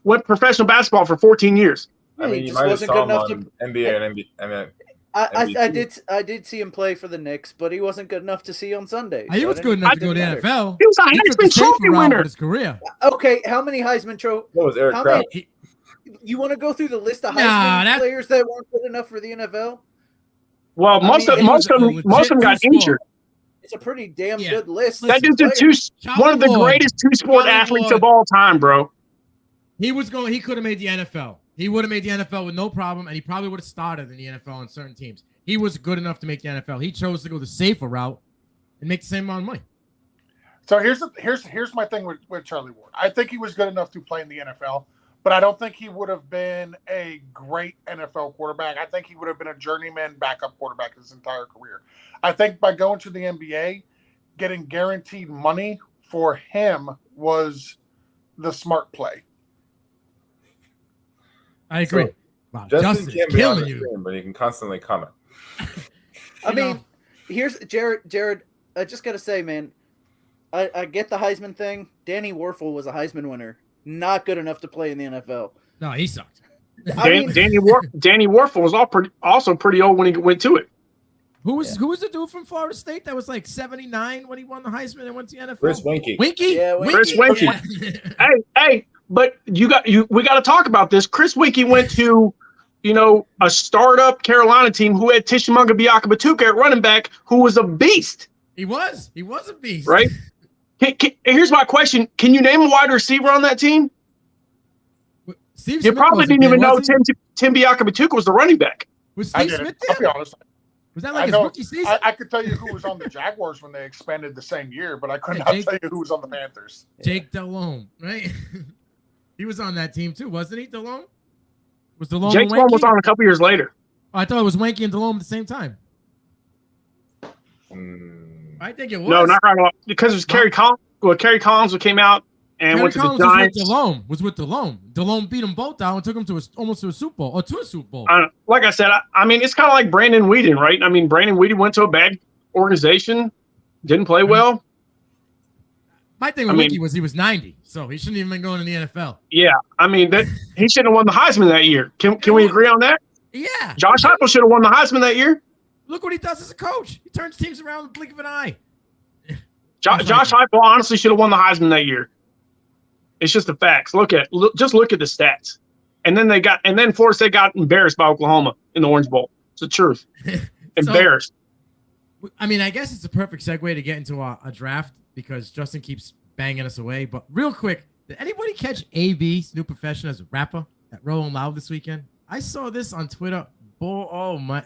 went professional basketball for 14 years. You might have saw him on NBA and I did see him play for the Knicks, but he wasn't good enough to see on Sunday. He was good enough to go to the NFL. He was a Heisman Trophy winner. His career. Okay, how many Heisman Trophy? That was Eric Kraus. You want to go through the list of Heisman players that weren't good enough for the NFL? Well, most of them got injured. It's a pretty damn good list. That dude's one of the greatest two-sport athletes of all time, bro. He could have made the NFL. He would have made the NFL with no problem, and he probably would have started in the NFL on certain teams. He was good enough to make the NFL. He chose to go the safer route and make the same amount of money. So here's my thing with Charlie Ward. I think he was good enough to play in the NFL, but I don't think he would have been a great NFL quarterback. I think he would have been a journeyman backup quarterback his entire career. I think by going to the NBA, getting guaranteed money for him was the smart play. I agree. So, wow, Justin can't be on the you. stream, but he can constantly comment. Here's Jared. I just got to say, man, I get the Heisman thing. Danny Werfel was a Heisman winner. Not good enough to play in the NFL. No, he sucked. Danny Werfel was also pretty old when he went to it. Who was the dude from Florida State that was like 79 when he won the Heisman and went to the NFL? Chris Winkie. Chris Winkie. Hey, but we got to talk about this. Chris Winkie went to, a startup Carolina team who had Tishimunga Biaka-Batuka at running back, who was a beast. He was a beast, right? Here's my question: can you name a wide receiver on that team? You probably didn't even know Tim Biaka-Batuka was the running back. Was Steve Smith there? I'll be honest. Was that like his rookie season? I could tell you who was on the Jaguars when they expanded the same year, but I could not tell you who was on the Panthers. Jake Delhomme, right? He was on that team too, wasn't he? Delhomme? Was Delhomme? Jake Delhomme was on a couple years later. Oh, I thought it was Winkie and Delhomme at the same time. I think it was. No, not right. Because it was Kerry Collins. Well, Kerry Collins came out and went to the Giants. Was with Delhomme. Delhomme beat them both out and took them almost to a Super Bowl or to a Super Bowl. Like I said, it's kind of like Brandon Weeden, right? Brandon Weeden went to a bad organization, didn't play well. My thing with Wiki was he was 90, so he shouldn't even been going to the NFL. Yeah, I mean that he shouldn't have won the Heisman that year. Can we agree on that? Yeah. Josh Heupel should have won the Heisman that year. Look what he does as a coach. He turns teams around with the blink of an eye. Josh Heupel honestly should have won the Heisman that year. It's just the facts. Just look at the stats. And then Florida State got embarrassed by Oklahoma in the Orange Bowl. It's the truth. Embarrassed. I mean, I guess it's a perfect segue to get into a draft because Justin keeps banging us away. But real quick, did anybody catch AB's new profession as a rapper at Rolling Loud this weekend? I saw this on Twitter. Oh my.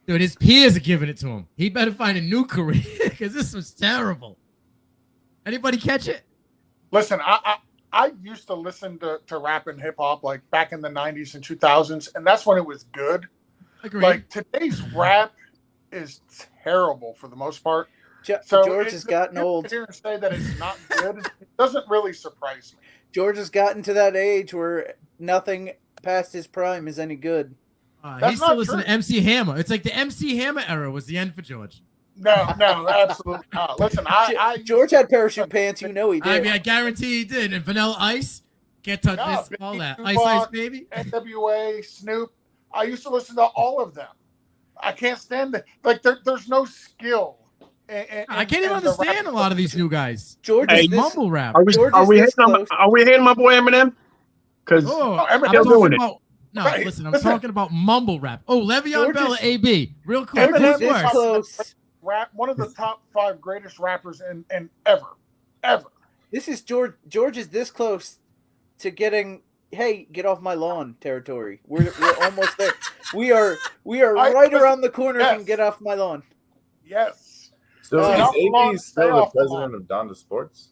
Dude, his peers are giving it to him. He better find a new career because this was terrible. Anybody catch it? Listen, I used to listen to rap and hip hop like back in the 90s and 2000s, and that's when it was good. Agreed. Like today's rap is terrible for the most part. George has gotten old. Here and say that it's not good. It doesn't really surprise me. George has gotten to that age where nothing past his prime is any good. He's still listening to MC Hammer. It's like the MC Hammer era was the end for George. No, absolutely not. Listen, George had parachute pants. You know he did. I mean, I guarantee he did. And Vanilla Ice, can't touch this, all that. Ice, baby. NWA, Snoop. I used to listen to all of them. I can't stand it. Like there's no skill. I can't even understand a lot of these new guys. George is mumble rap. Are we hating my boy Eminem? Because Eminem's doing it. No, right. Listen, I'm talking about mumble rap. Oh, Le'Veon Bell, AB. Real quick. Eminem is close. Rap, one of the top 5 greatest rappers in ever. This is George. George is this close to getting, hey, get off my lawn territory. We're almost there. We are right around the corner from get off my lawn. Yes. So is AB still the president of Donda Sports?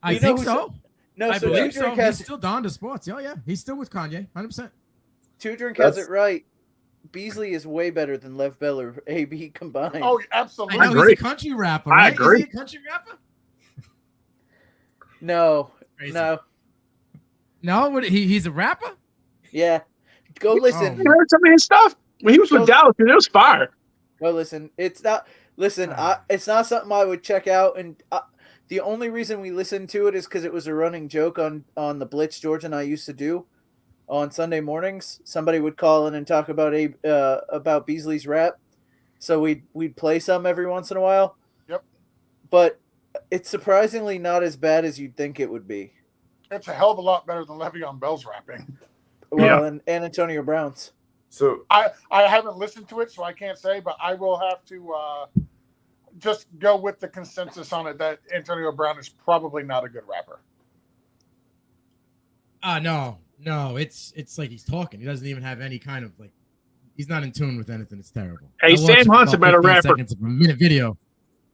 I think so. No, I so believe so. He's still Donda Sports. Oh, yeah. He's still with Kanye, 100%. Two Drink has it right. Beasley is way better than Lev Bell or AB combined. Oh, absolutely. I know he's a country rapper, right? I agree. Is he a country rapper? No. He's a rapper? Yeah. Go listen. You heard some of his stuff? When he was with Dallas, it was fire. Go listen. It's not it's not something I would check out, and the only reason we listened to it is because it was a running joke on the Blitz George and I used to do on Sunday mornings. Somebody would call in and talk about Beasley's rap, so we'd play some every once in a while. Yep. But it's surprisingly not as bad as you'd think it would be. It's a hell of a lot better than Le'Veon Bell's rapping. Well, and Antonio Brown's. So I haven't listened to it, so I can't say, but I will have to just go with the consensus on it that Antonio Brown is probably not a good rapper. No, it's like he's talking. He doesn't even have any kind of like. He's not in tune with anything. It's terrible. Hey, Sam Hunt's a better rapper. Seconds of a minute video.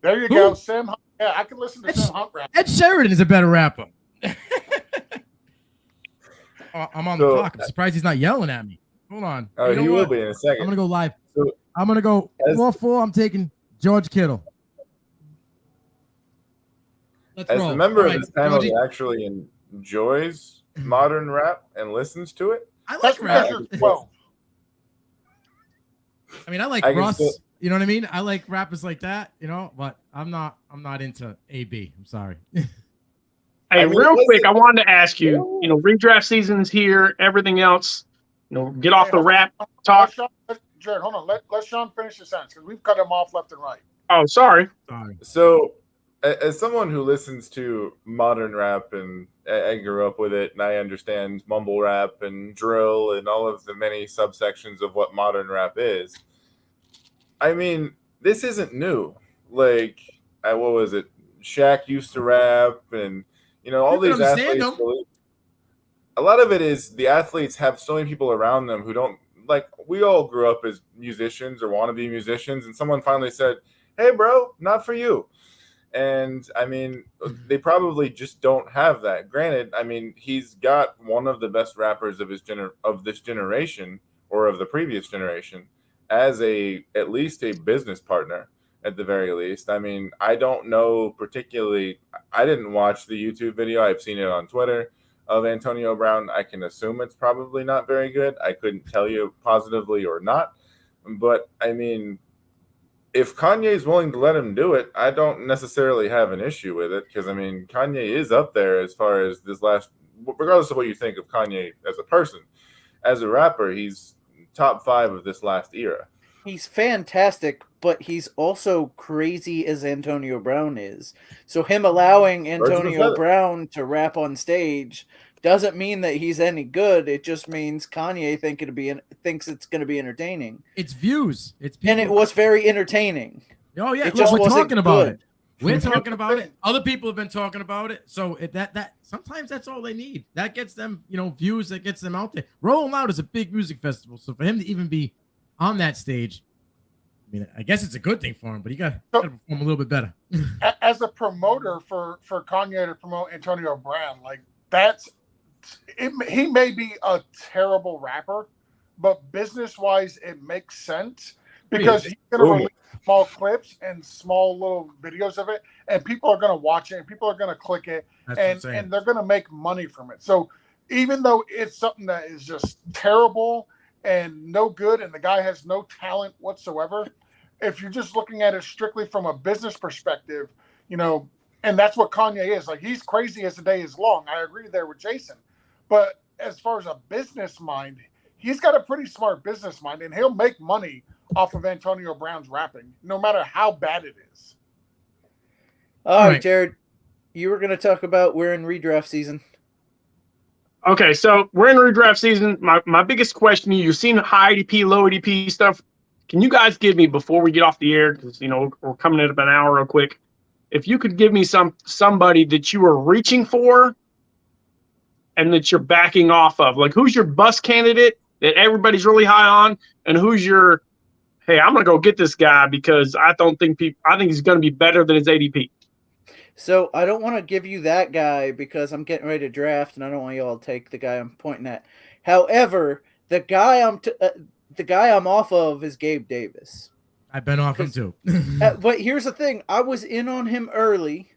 There you go, Sam Hunt. Yeah, I can listen to Sam Hunt rap. Ed Sheridan is a better rapper. I'm on the clock. I'm surprised he's not yelling at me. Hold on. Oh, he will be in a second. I'm gonna go live. So, I'm gonna go 4-4. I'm taking George Kittle. Let's roll. As a member of this panel Georgie, that actually enjoys modern rap and listens to it, I like rap. I mean, I like Russ. You know what I mean? I like rappers like that. You know, but I'm not into AB. I'm sorry. Hey, real quick, I wanted to ask you. You know, redraft season's here. Everything else. You know, get off the rap talk. Jared, hold on. Let Sean finish the sentence because we've cut him off left and right. Oh, sorry. So, as someone who listens to modern rap and I grew up with it and I understand mumble rap and drill and all of the many subsections of what modern rap is, I mean, this isn't new. Like, what was it? Shaq used to rap and, you know, all these athletes. A lot of it is the athletes have so many people around them who don't, like, we all grew up as musicians or want to be musicians, and someone finally said, hey, bro, not for you. And, I mean, they probably just don't have that. Granted, I mean, he's got one of the best rappers of this generation or of the previous generation as at least a business partner at the very least. I mean, I don't know particularly. I didn't watch the YouTube video. I've seen it on Twitter of Antonio Brown. I can assume it's probably not very good. I couldn't tell you positively or not. But, I mean, if Kanye is willing to let him do it, I don't necessarily have an issue with it because, I mean, Kanye is up there as far as this last, regardless of what you think of Kanye as a person. As a rapper, he's top 5 of this last era. He's fantastic, but he's also crazy as Antonio Brown is. So him allowing Antonio Brown to rap on stage doesn't mean that he's any good. It just means Kanye thinks it's going to be entertaining. It's views. It's people. And it was very entertaining. Oh yeah, it just we're talking about good. it. We're talking about it. Other people have been talking about it. So that sometimes that's all they need. That gets them, views. That gets them out there. Rolling Loud is a big music festival, so for him to even be on that stage, I mean, I guess it's a good thing for him. But he got to perform a little bit better. As a promoter for Kanye to promote Antonio Brown, like he may be a terrible rapper, but business-wise, it makes sense because he's going to release small clips and small little videos of it, and people are going to watch it, and people are going to click it, and they're going to make money from it. So even though it's something that is just terrible and no good, and the guy has no talent whatsoever, if you're just looking at it strictly from a business perspective, and that's what Kanye is. Like, he's crazy as the day is long. I agree there with Jason. But as far as a business mind, he's got a pretty smart business mind, and he'll make money off of Antonio Brown's rapping, no matter how bad it is. All right, Jared, you were going to talk about we're in redraft season. Okay, so we're in redraft season. My biggest question, you've seen high ADP, low ADP stuff. Can you guys give me, before we get off the air, because, we're coming at about an hour real quick, if you could give me somebody that you were reaching for and that you're backing off of, like who's your bust candidate that everybody's really high on, and who's your, hey, I'm gonna go get this guy because I think he's gonna be better than his ADP. So I don't want to give you that guy because I'm getting ready to draft, and I don't want y'all to take the guy I'm pointing at. However, the guy I'm off of is Gabe Davis. I've been off him too. But here's the thing: I was in on him early,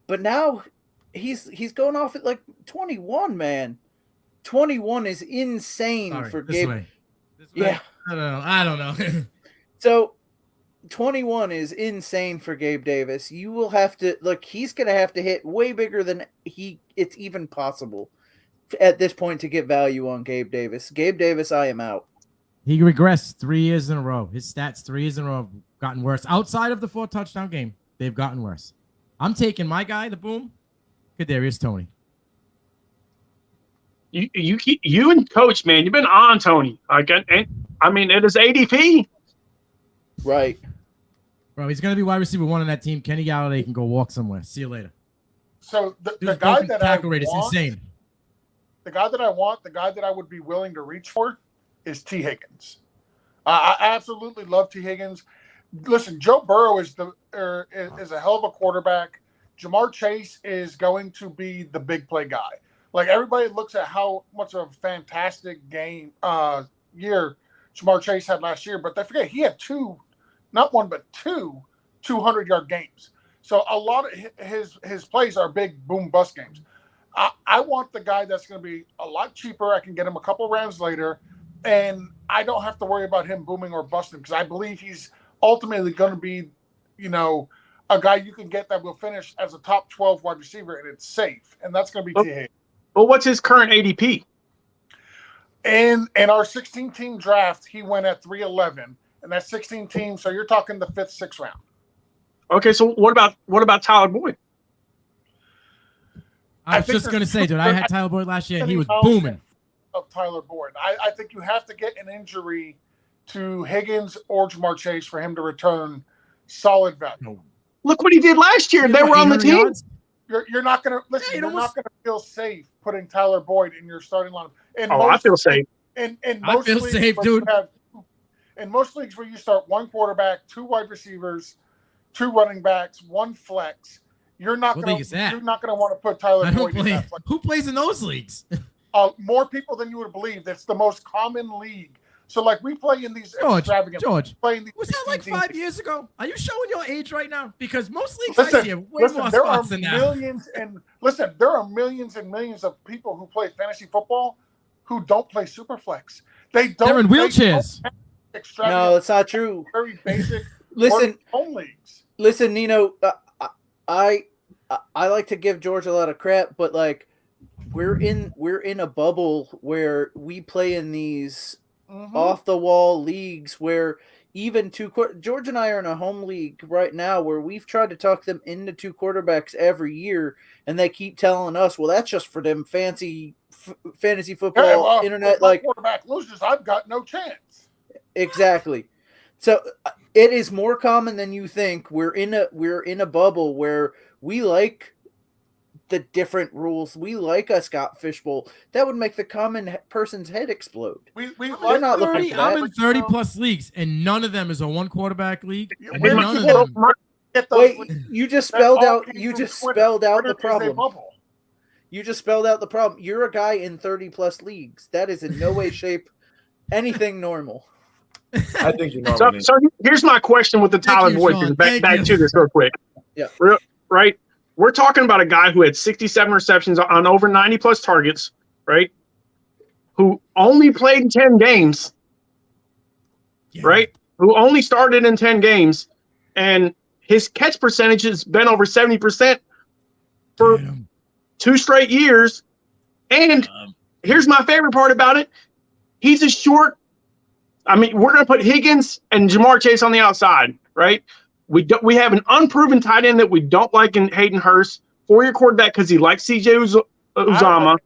but now he's going off at like 21. Man, 21 is insane for Gabe. Yeah, I don't know. So 21 is insane for Gabe Davis. You will have to look. He's going to have to hit way bigger than it's even possible at this point to get value on Gabe Davis. Gabe Davis, I am out. He regressed 3 years in a row. His stats 3 years in a row have gotten worse. Outside of the 4 touchdown game, they've gotten worse. I'm taking my guy, the boom, Kadarius Toney. You and Coach, man, you've been on Toney. And I mean, it is ADP. Right. Bro, he's going to be wide receiver 1 on that team. Kenny Galladay can go walk somewhere. See you later. So the guy that tackle rate is insane. The guy that I want, the guy that I would be willing to reach for is T. Higgins. I absolutely love T. Higgins. Listen, Joe Burrow is a hell of a quarterback. Jamar Chase is going to be the big play guy. Like, everybody looks at how much of a fantastic year Jamar Chase had last year, but they forget he had 2 200-yard games. So a lot of his plays are big boom bust games. I want the guy that's going to be a lot cheaper. I can get him a couple rounds later, and I don't have to worry about him booming or busting because I believe he's ultimately going to be, a guy you can get that will finish as a top 12 wide receiver, and it's safe. And that's going to be T. Higgins. Well, what's his current ADP? In our 16-team draft, he went at 311, and that's 16 teams. So you're talking the 5th, 6th round. Okay, so what about Tyler Boyd? I was just going to say, dude, I had Tyler Boyd last year, and he was booming. Of Tyler Boyd. I think you have to get an injury to Higgins or Jamar Chase for him to return solid value. Look what he did last year. They were on the team. You're not going to listen. You're not going to feel safe putting Tyler Boyd in your starting lineup. I feel safe. I feel safe, dude. In most leagues where you start 1 quarterback, 2 wide receivers, 2 running backs, 1 flex, you're not going to want to put Tyler Boyd in that flex. Who plays in those leagues? More people than you would believe. That's the most common league. So, like, we play in these extravagant. George, was that like 5 years ago? Are you showing your age right now? Because most leagues I see have way more spots than that. There are millions and millions of people who play fantasy football who don't play Superflex. They're in wheelchairs. No, it's not true. Very basic Listen, home leagues. Listen, Nino, I like to give George a lot of crap, but like we're in a bubble where we play in these off the wall leagues where even George and I are in a home league right now where we've tried to talk them into 2 quarterbacks every year, and they keep telling us, well, that's just for them fancy fantasy football internet. If my like quarterback loses, I've got no chance. Exactly. So it is more common than you think. We're in a bubble where we like the different rules. We like a Scott Fishbowl. That would make the common person's head explode. We They're not looking for that. I'm in 30 plus leagues, and none of them is a 1 quarterback league. And Where none did of them. Wait, you just spelled out the problem. You just spelled out the problem. You're a guy in 30 plus leagues. That is in no way, shape, anything normal. I think you know. So here's my question with the Tyler Boyd. Back to this real quick. Yeah. Right. We're talking about a guy who had 67 receptions on over 90 plus targets, right? Who only played in 10 games, right? Who only started in 10 games, and his catch percentage has been over 70% for 2 straight years. And here's my favorite part about it. He's a short. I mean, we're going to put Higgins and Jamar Chase on the outside, right? We have an unproven tight end that we don't like in Hayden Hurst, 4-year quarterback because he likes CJ Uzama.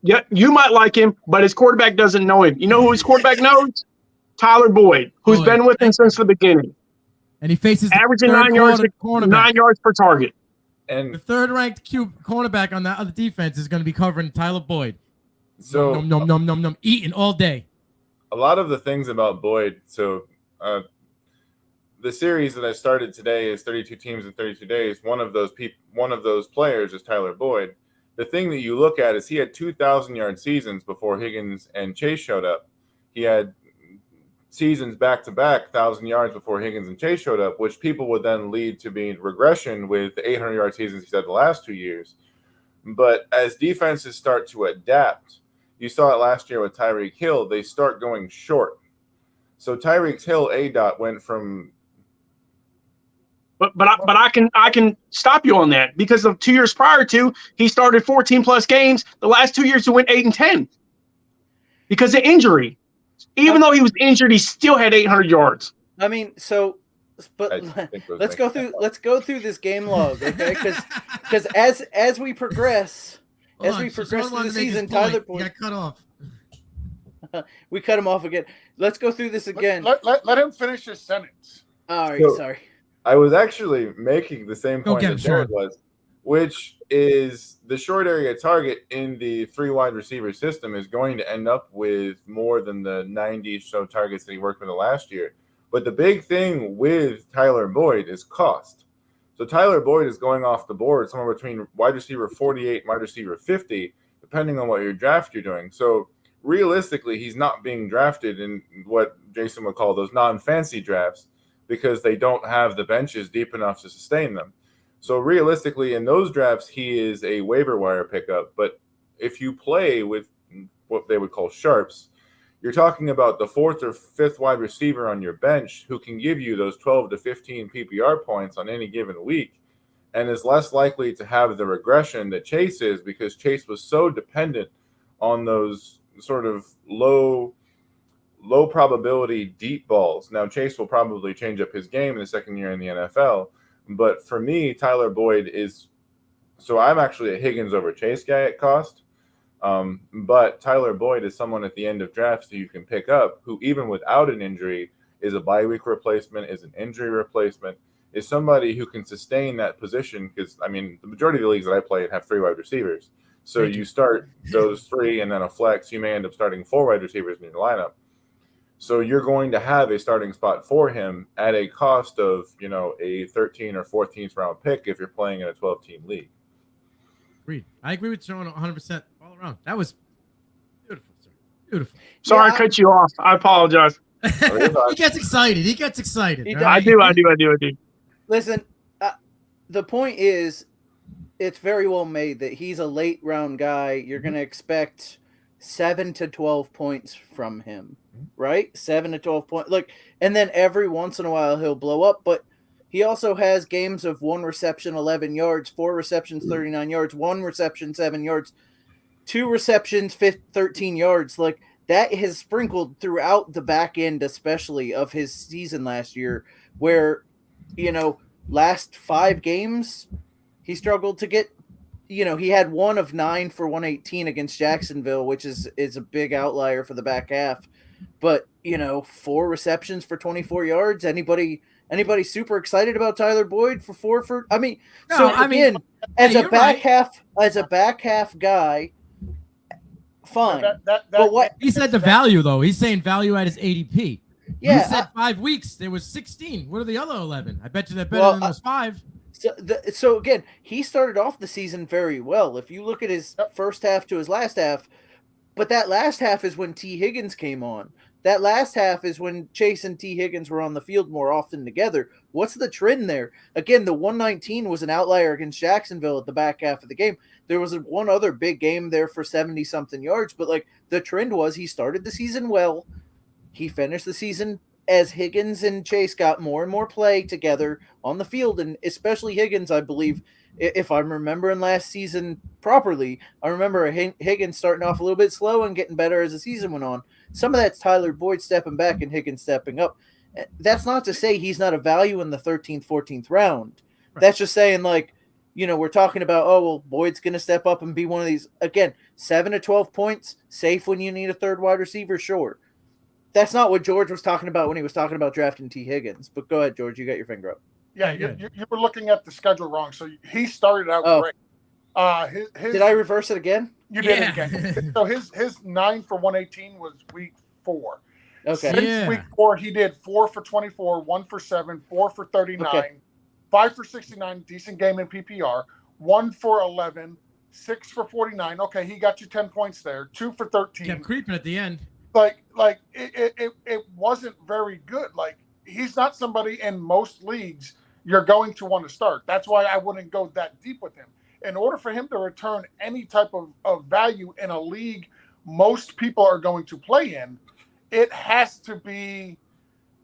Yeah, you might like him, but his quarterback doesn't know him. You know who his quarterback knows? Tyler Boyd, who's been with him since the beginning. And he faces averaging 9 yards per target. And the 3rd-ranked cornerback on that other defense is going to be covering Tyler Boyd. So eating all day. A lot of the things about Boyd. So the series that I started today is 32 teams in 32 days. One of those players is Tyler Boyd. The thing that you look at is he had 2,000-yard seasons before Higgins and Chase showed up. He had seasons back-to-back 1,000 yards before Higgins and Chase showed up, which people would then lead to being regression with the 800-yard seasons he's had the last 2 years. But as defenses start to adapt, you saw it last year with Tyreek Hill, they start going short. So Tyreek Hill ADOT went from But I can stop you on that because of 2 years prior to, he started 14 plus games. The last 2 years he went 8 and 10 because of injury. Even though he was injured, he still had 800 yards. I mean, let's go through this game log, okay? Because as we progress through the season, Tyler Boyd got cut off. We cut him off again. Let's go through this again. Let him finish his sentence. All right, sorry. I was actually making the same point that Jared was, which is the short area target in the 3 wide receiver system is going to end up with more than the 90 so targets that he worked with the last year. But the big thing with Tyler Boyd is cost. So Tyler Boyd is going off the board somewhere between wide receiver 48 and wide receiver 50, depending on what your draft you're doing. So realistically, he's not being drafted in what Jason would call those non-fancy drafts because they don't have the benches deep enough to sustain them. So realistically, in those drafts, he is a waiver wire pickup. But if you play with what they would call sharps, you're talking about the 4th or 5th wide receiver on your bench who can give you those 12 to 15 PPR points on any given week and is less likely to have the regression that Chase is because Chase was so dependent on those sort of low probability deep balls. Now, Chase will probably change up his game in the second year in the NFL. But for me, Tyler Boyd is – so I'm actually a Higgins over Chase guy at cost. But Tyler Boyd is someone at the end of drafts that you can pick up who, even without an injury, is a bye week replacement, is an injury replacement, is somebody who can sustain that position because, I mean, the majority of the leagues that I play have 3 wide receivers. So you start those 3 and then a flex. You may end up starting 4 wide receivers in your lineup. So you're going to have a starting spot for him at a cost of, a 13 or 14th round pick if you're playing in a 12-team league. Agreed. I agree with Sean 100% all around. That was beautiful, sir. Beautiful. Sorry, I cut you off. I apologize. He gets excited. Right? I do. Listen, the point is, it's very well made that he's a late round guy. You're going to expect 7 to 12 points from him, right? 7 to 12 points. Like, and then every once in a while he'll blow up, but he also has games of 1 reception, 11 yards, 4 receptions, 39 yards, 1 reception, 7 yards, 2 receptions, 13 yards. Like, that has sprinkled throughout the back end, especially of his season last year, where, last 5 games, he struggled to get, he had 1 of 9 for 118 against Jacksonville, which is a big outlier for the back half. But, 4 receptions for 24 yards. Anybody super excited about Tyler Boyd for 4 for? I mean, as a back half guy, fine. But what he said the value though? He's saying value at his ADP. Yeah, he said 5 weeks. There was 16. What are the other 11? I bet you they're better than those 5. So again, he started off the season very well. If you look at his first half to his last half, but that last half is when T. Higgins came on. That last half is when Chase and T. Higgins were on the field more often together. What's the trend there? Again, the 119 was an outlier against Jacksonville at the back half of the game. There was one other big game there for 70-something yards, but like the trend was he started the season well. He finished the season as Higgins and Chase got more and more play together on the field, and especially Higgins, I believe, if I'm remembering last season properly, I remember Higgins starting off a little bit slow and getting better as the season went on. Some of that's Tyler Boyd stepping back and Higgins stepping up. That's not to say he's not a value in the 13th, 14th round. Right. That's just saying, like, we're talking about, Boyd's going to step up and be one of these. Again, 7 to 12 points, safe when you need a third wide receiver, sure. That's not what George was talking about when he was talking about drafting T. Higgins. But go ahead, George. You got your finger up. Yeah, you were looking at the schedule wrong. So he started out great. Did I reverse it again? You did it again. So his 9 for 118 was week 4. Okay. Since week 4, he did 4 for 24, 1 for 7, 4 for 39, 5 for 69, decent game in PPR, 1 for 11, 6 for 49. Okay, he got you 10 points there. 2 for 13. Kept creeping at the end. Like it wasn't very good. Like, he's not somebody in most leagues you're going to want to start. That's why I wouldn't go that deep with him. In order for him to return any type of value in a league most people are going to play in, it has to be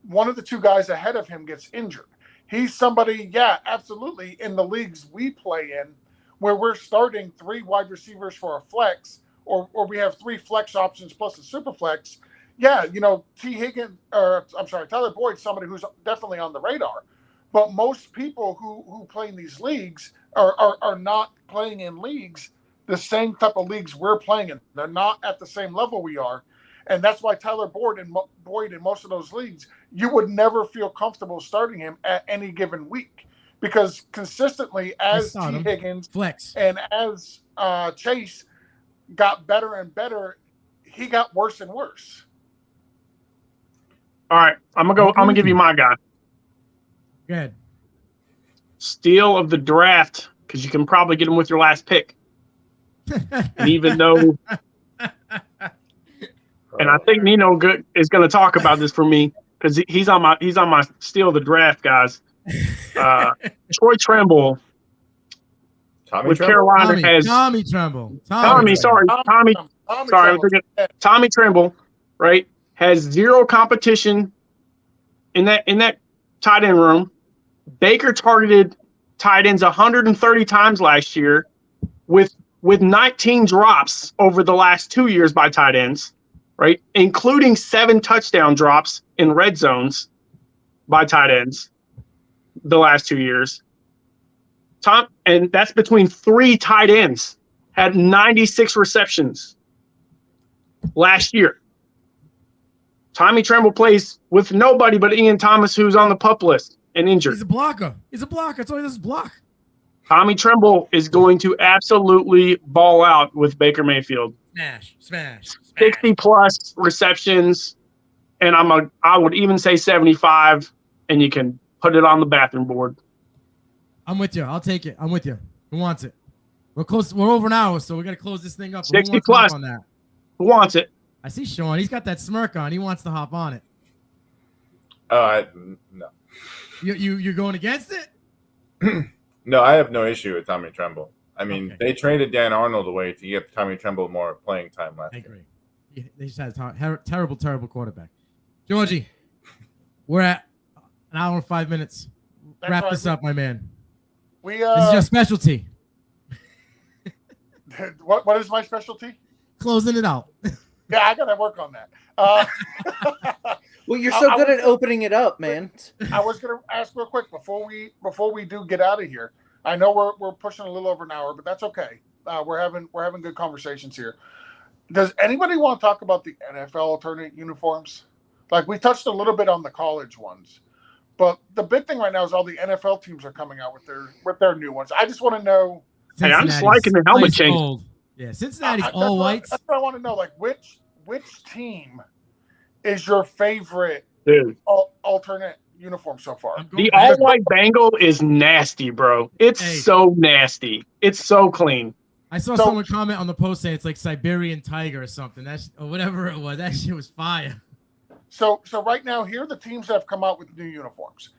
one of the 2 guys ahead of him gets injured. He's somebody, absolutely, in the leagues we play in, where we're starting 3 wide receivers for a flex, or we have 3 flex options plus a super flex. T. Higgins, Tyler Boyd, somebody who's definitely on the radar. But most people who play in these leagues are not playing in leagues, the same type of leagues we're playing in. They're not at the same level we are. And that's why Tyler Boyd in most of those leagues, you would never feel comfortable starting him at any given week. Because consistently, as T. Higgins flex and as Chase got better and better, he got worse and worse. All right, I'm gonna give you my guy. Go ahead. Steal of the draft, because you can probably get him with your last pick. And even though, and I think Nino is going to talk about this for me, because he's on my steal of the draft, guys. Troy Tremble with Carolina has Tommy Tremble. Tommy Tremble, right? Has 0 competition in that tight end room. Baker targeted tight ends 130 times last year, with 19 drops over the last 2 years by tight ends, right? Including 7 touchdown drops in red zones by tight ends the last 2 years. And that's between 3 tight ends, had 96 receptions last year. Tommy Tremble plays with nobody but Ian Thomas, who's on the PUP list and injured. He's a blocker. That's all he does is block. Tommy Tremble is going to absolutely ball out with Baker Mayfield. Smash. 60+ receptions, and I would even say 75, and you can put it on the bathroom board. I'm with you. I'll take it. I'm with you. Who wants it? We're close. We're over an hour, so we got to close this thing up. 60+ on that. Who wants it? I see Sean. He's got that smirk on. He wants to hop on it. No. You're going against it? No, I have no issue with Tommy Tremble. I mean, Okay. they traded Dan Arnold away to give Tommy Tremble more playing time last I year. agree. Yeah, they just had a terrible quarterback. Georgie, we're at an hour and 5 minutes. That's Wrap right. this up, my man. We This is your specialty. what is my specialty? Closing it out. Yeah, I gotta work on that. Well, you're so good at opening it up, man. I was gonna ask real quick before we do get out of here. I know we're pushing a little over an hour, but that's okay. We're having good conversations here. Does anybody want to talk about the NFL alternate uniforms? Like, we touched a little bit on the college ones, but the big thing right now is all the NFL teams are coming out with their new ones. I just want to know. Hey, I'm just liking the helmet ice change. cold. Yeah, Cincinnati's all whites. That's what I want to know. Like, which team is your favorite Dude, alternate uniform so far? the all-white Bengal is nasty, bro. It's so nasty. It's so clean. I saw someone comment on the post saying it's like Siberian tiger or something. Or whatever it was. That shit was fire. So right now, here are the teams that have come out with new uniforms,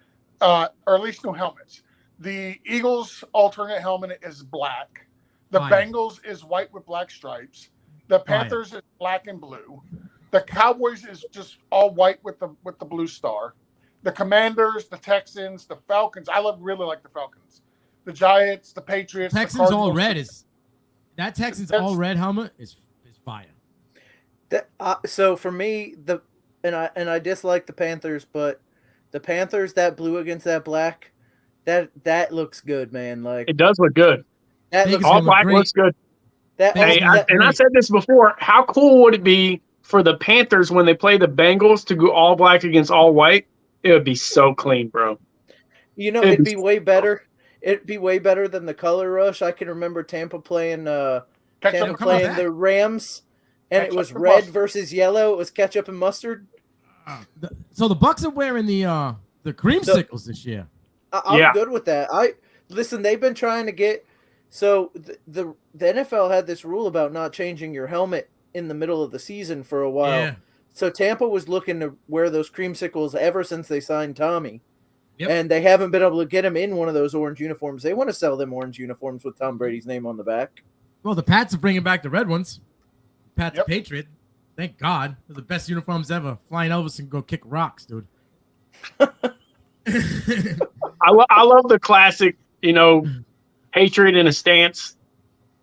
or at least new helmets. The Eagles' alternate helmet is black. The Bengals is white with black stripes. The Panthers is black and blue. The Cowboys is just all white with the blue star. The Commanders, the Texans, the Falcons. Really like the Falcons. The Giants, the Patriots. Texans the all red that Texans all red helmet is fire. So for me, I dislike the Panthers, but the Panthers, that blue against that black, that looks good, man. Like, it does look good. That looks all black looks good. I said this before. How cool would it be for the Panthers when they play the Bengals to go all black against all white? It would be so clean, bro. You know, it'd be way better. It'd be way better than the color rush. I can remember Tampa playing the Rams, and it was red versus yellow. It was ketchup and mustard. So the Bucks are wearing the creamsicles this year. I'm good with that. Listen. They've been trying to get. So the NFL had this rule about not changing your helmet in the middle of the season for a while. Yeah. So Tampa was looking to wear those creamsicles ever since they signed Tommy. Yep. And they haven't been able to get him in one of those orange uniforms. They want to sell them orange uniforms with Tom Brady's name on the back. Well, the Pats are bringing back the red ones. Pats Patriot. Thank God. They're the best uniforms ever. Flying Elvis and go kick rocks, dude. I love the classic, Patriot in a stance.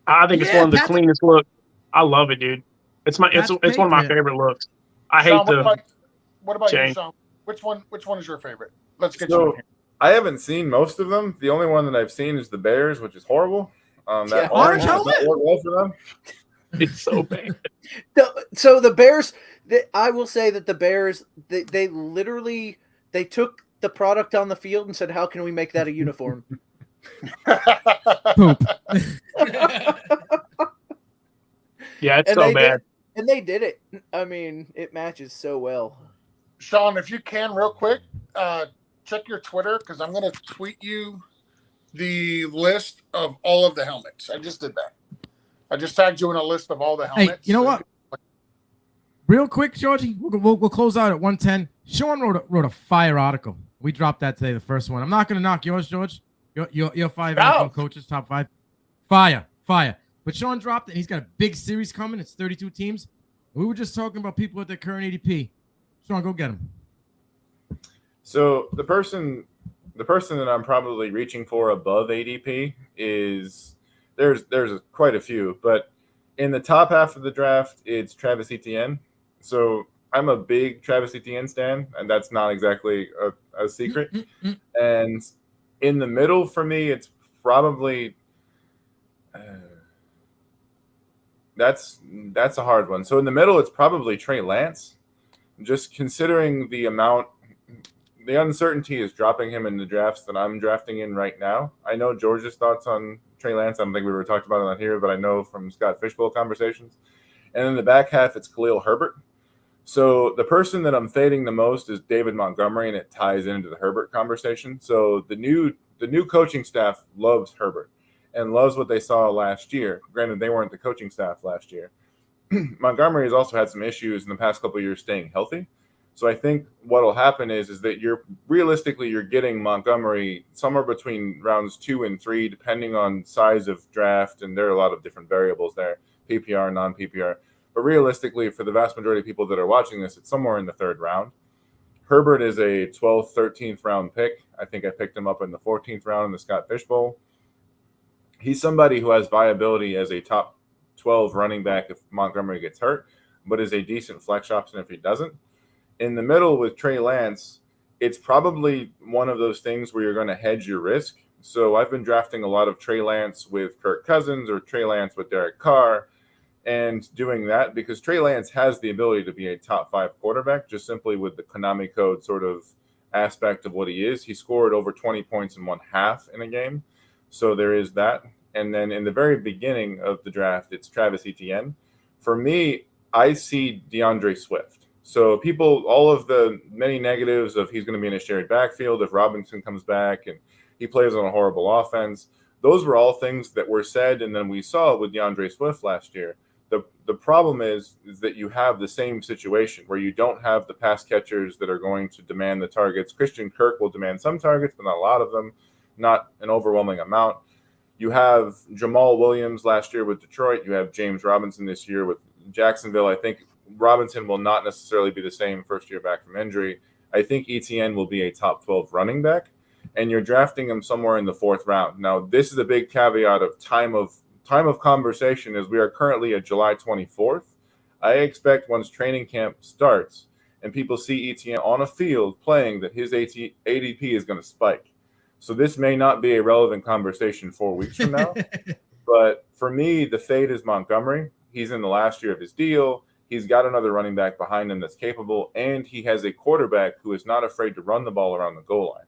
I think it's one of the cleanest looks. I love it, dude. It's one of my favorite looks. I hate what about you, Sean? Which one is your favorite? Let's get you in here. I haven't seen most of them. The only one that I've seen is the Bears, which is horrible. That orange helmet. Well for them. It's so bad. So the Bears, I will say that the Bears, they literally took the product on the field and said, "How can we make that a uniform?" Poop. Yeah, it's so bad. And they did it. I mean, it matches so well. Sean, if you can, real quick, check your Twitter because I'm going to tweet you the list of all of the helmets. I just did that. I just tagged you in a list of all the helmets. Hey, you know what? Real quick, Georgie, we'll close out at 110. Sean wrote a fire article. We dropped that today, the first one. I'm not going to knock yours, George. Your 5 NFL coaches, top 5. Fire. But Sean dropped it, and he's got a big series coming. It's 32 teams. We were just talking about people at their current ADP. Sean, go get him. So the person that I'm probably reaching for above ADP is there's quite a few, but in the top half of the draft, it's Travis Etienne. So I'm a big Travis Etienne stan, and that's not exactly a secret. And in the middle for me, it's probably that's a hard one. So in the middle, it's probably Trey Lance. Just considering the uncertainty is dropping him in the drafts that I'm drafting in right now. I know George's thoughts on Trey Lance. I don't think we were talking about it on here, but I know from Scott Fishbowl conversations. And in the back half, it's Khalil Herbert. So the person that I'm fading the most is David Montgomery, and it ties into the Herbert conversation. So the new coaching staff loves Herbert and loves what they saw last year. Granted, they weren't the coaching staff last year. Montgomery has also had some issues in the past couple of years staying healthy. So I think what will happen is that you're getting Montgomery somewhere between rounds 2 and 3, depending on size of draft, and there are a lot of different variables there, PPR, non-PPR. But realistically, for the vast majority of people that are watching this, it's somewhere in the 3rd round. Herbert is a 12th, 13th round pick. I think I picked him up in the 14th round in the Scott Fish Bowl. He's somebody who has viability as a top 12 running back if Montgomery gets hurt, but is a decent flex option if he doesn't. In the middle with Trey Lance, it's probably one of those things where you're going to hedge your risk. So I've been drafting a lot of Trey Lance with Kirk Cousins or Trey Lance with Derek Carr, and doing that because Trey Lance has the ability to be a top 5 quarterback just simply with the Konami code sort of aspect of what he is. He scored over 20 points in 1/2 in a game. So there is that. And then in the very beginning of the draft, it's Travis Etienne. For me, I see DeAndre Swift. So people, all of the many negatives of he's going to be in a shared backfield if Robinson comes back and he plays on a horrible offense, those were all things that were said and then we saw with DeAndre Swift last year. The problem is that you have the same situation where you don't have the pass catchers that are going to demand the targets. Christian Kirk will demand some targets, but not a lot of them, not an overwhelming amount. You have Jamal Williams last year with Detroit. You have James Robinson this year with Jacksonville. I think Robinson will not necessarily be the same first year back from injury. I think ETN will be a top 12 running back, and you're drafting him somewhere in the 4th round. Now, this is a big caveat of time of conversation as we are currently at July 24th. I expect once training camp starts and people see ETN on a field playing that his ADP is going to spike. So this may not be a relevant conversation 4 weeks from now. But for me, the fade is Montgomery. He's in the last year of his deal. He's got another running back behind him that's capable, and he has a quarterback who is not afraid to run the ball around the goal line.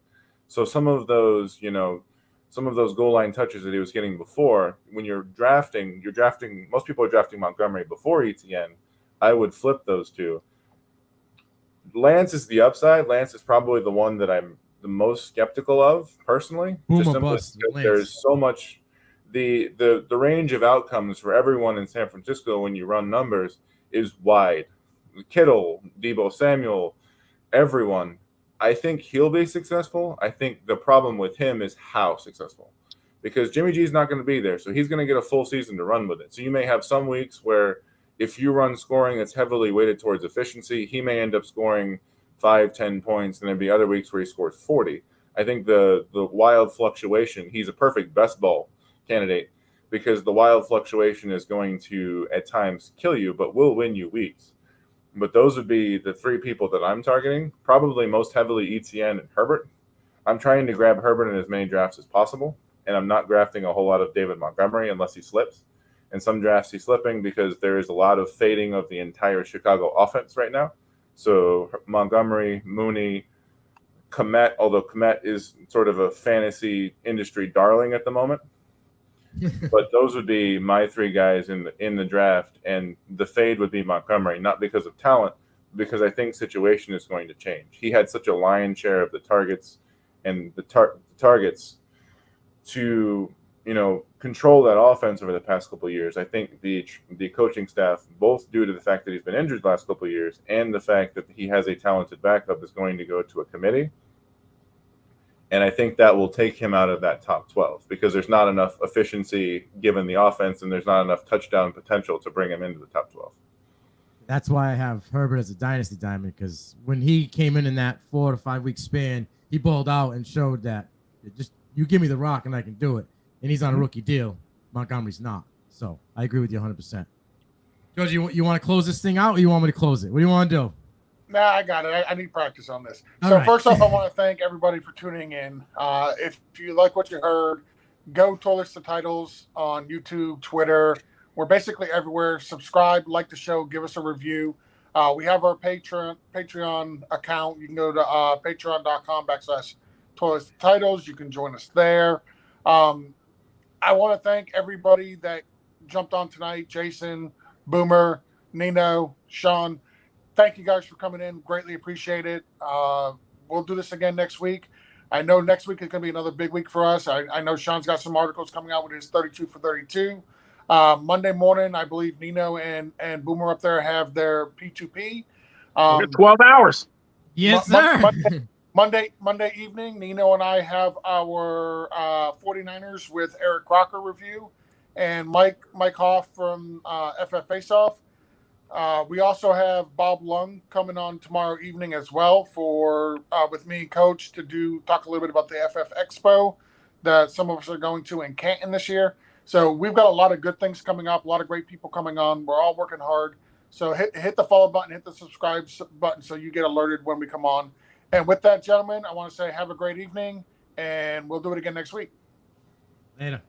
So some of those goal line touches that he was getting before, when you're drafting, most people are drafting Montgomery before ETN. I would flip those two. Lance is the upside. Lance is probably the one that I'm the most skeptical of personally. Boom just or simply bust, because Lance. there's so much the range of outcomes for everyone in San Francisco when you run numbers is wide. Kittle, Deebo Samuel, everyone. I think he'll be successful. I think the problem with him is how successful. Because Jimmy G is not going to be there, so he's going to get a full season to run with it. So you may have some weeks where if you run scoring that's heavily weighted towards efficiency, he may end up scoring 5-10 points, and there'd be other weeks where he scores 40. I think the wild fluctuation, he's a perfect best ball candidate because the wild fluctuation is going to at times kill you, but will win you weeks. But those would be the 3 people that I'm targeting, probably most heavily ETN and Herbert. I'm trying to grab Herbert in as many drafts as possible, and I'm not drafting a whole lot of David Montgomery unless he slips. In some drafts, he's slipping because there is a lot of fading of the entire Chicago offense right now. So Montgomery, Mooney, Kmet, although Kmet is sort of a fantasy industry darling at the moment. But those would be my 3 guys in the draft, and the fade would be Montgomery, not because of talent, because I think situation is going to change. He had such a lion's share of the targets and the targets to control that offense over the past couple of years. I think the coaching staff, both due to the fact that he's been injured the last couple of years and the fact that he has a talented backup, is going to go to a committee. And I think that will take him out of that top 12 because there's not enough efficiency given the offense and there's not enough touchdown potential to bring him into the top 12. That's why I have Herbert as a dynasty diamond, because when he came in that 4 to 5 week span, he balled out and showed that you give me the rock and I can do it. And he's on a rookie deal. Montgomery's not. So I agree with you 100%. George, you want to close this thing out or you want me to close it? What do you want to do? Nah, I got it. I need practice on this. All So right. First off, I want to thank everybody for tuning in. If you like what you heard, go Toilets to Titles on YouTube, Twitter. We're basically everywhere. Subscribe, like the show, give us a review. We have our Patreon account. You can go to patreon.com/Toilets to Titles. You can join us there. I want to thank everybody that jumped on tonight. Jason, Boomer, Nino, Sean. Thank you guys for coming in. Greatly appreciate it. We'll do this again next week. I know next week is going to be another big week for us. I know Sean's got some articles coming out with his 32 for 32. Monday morning, I believe Nino and Boomer up there have their P2P. We'll get 12 hours. Yes, Mon- sir. Monday evening, Nino and I have our 49ers with Eric Crocker review, and Mike Hoff from FF Face Off. We also have Bob Lung coming on tomorrow evening as well for with me and Coach to talk a little bit about the FF Expo that some of us are going to in Canton this year. So we've got a lot of good things coming up, a lot of great people coming on. We're all working hard. So hit the follow button, hit the subscribe button so you get alerted when we come on. And with that, gentlemen, I want to say have a great evening, and we'll do it again next week. Later.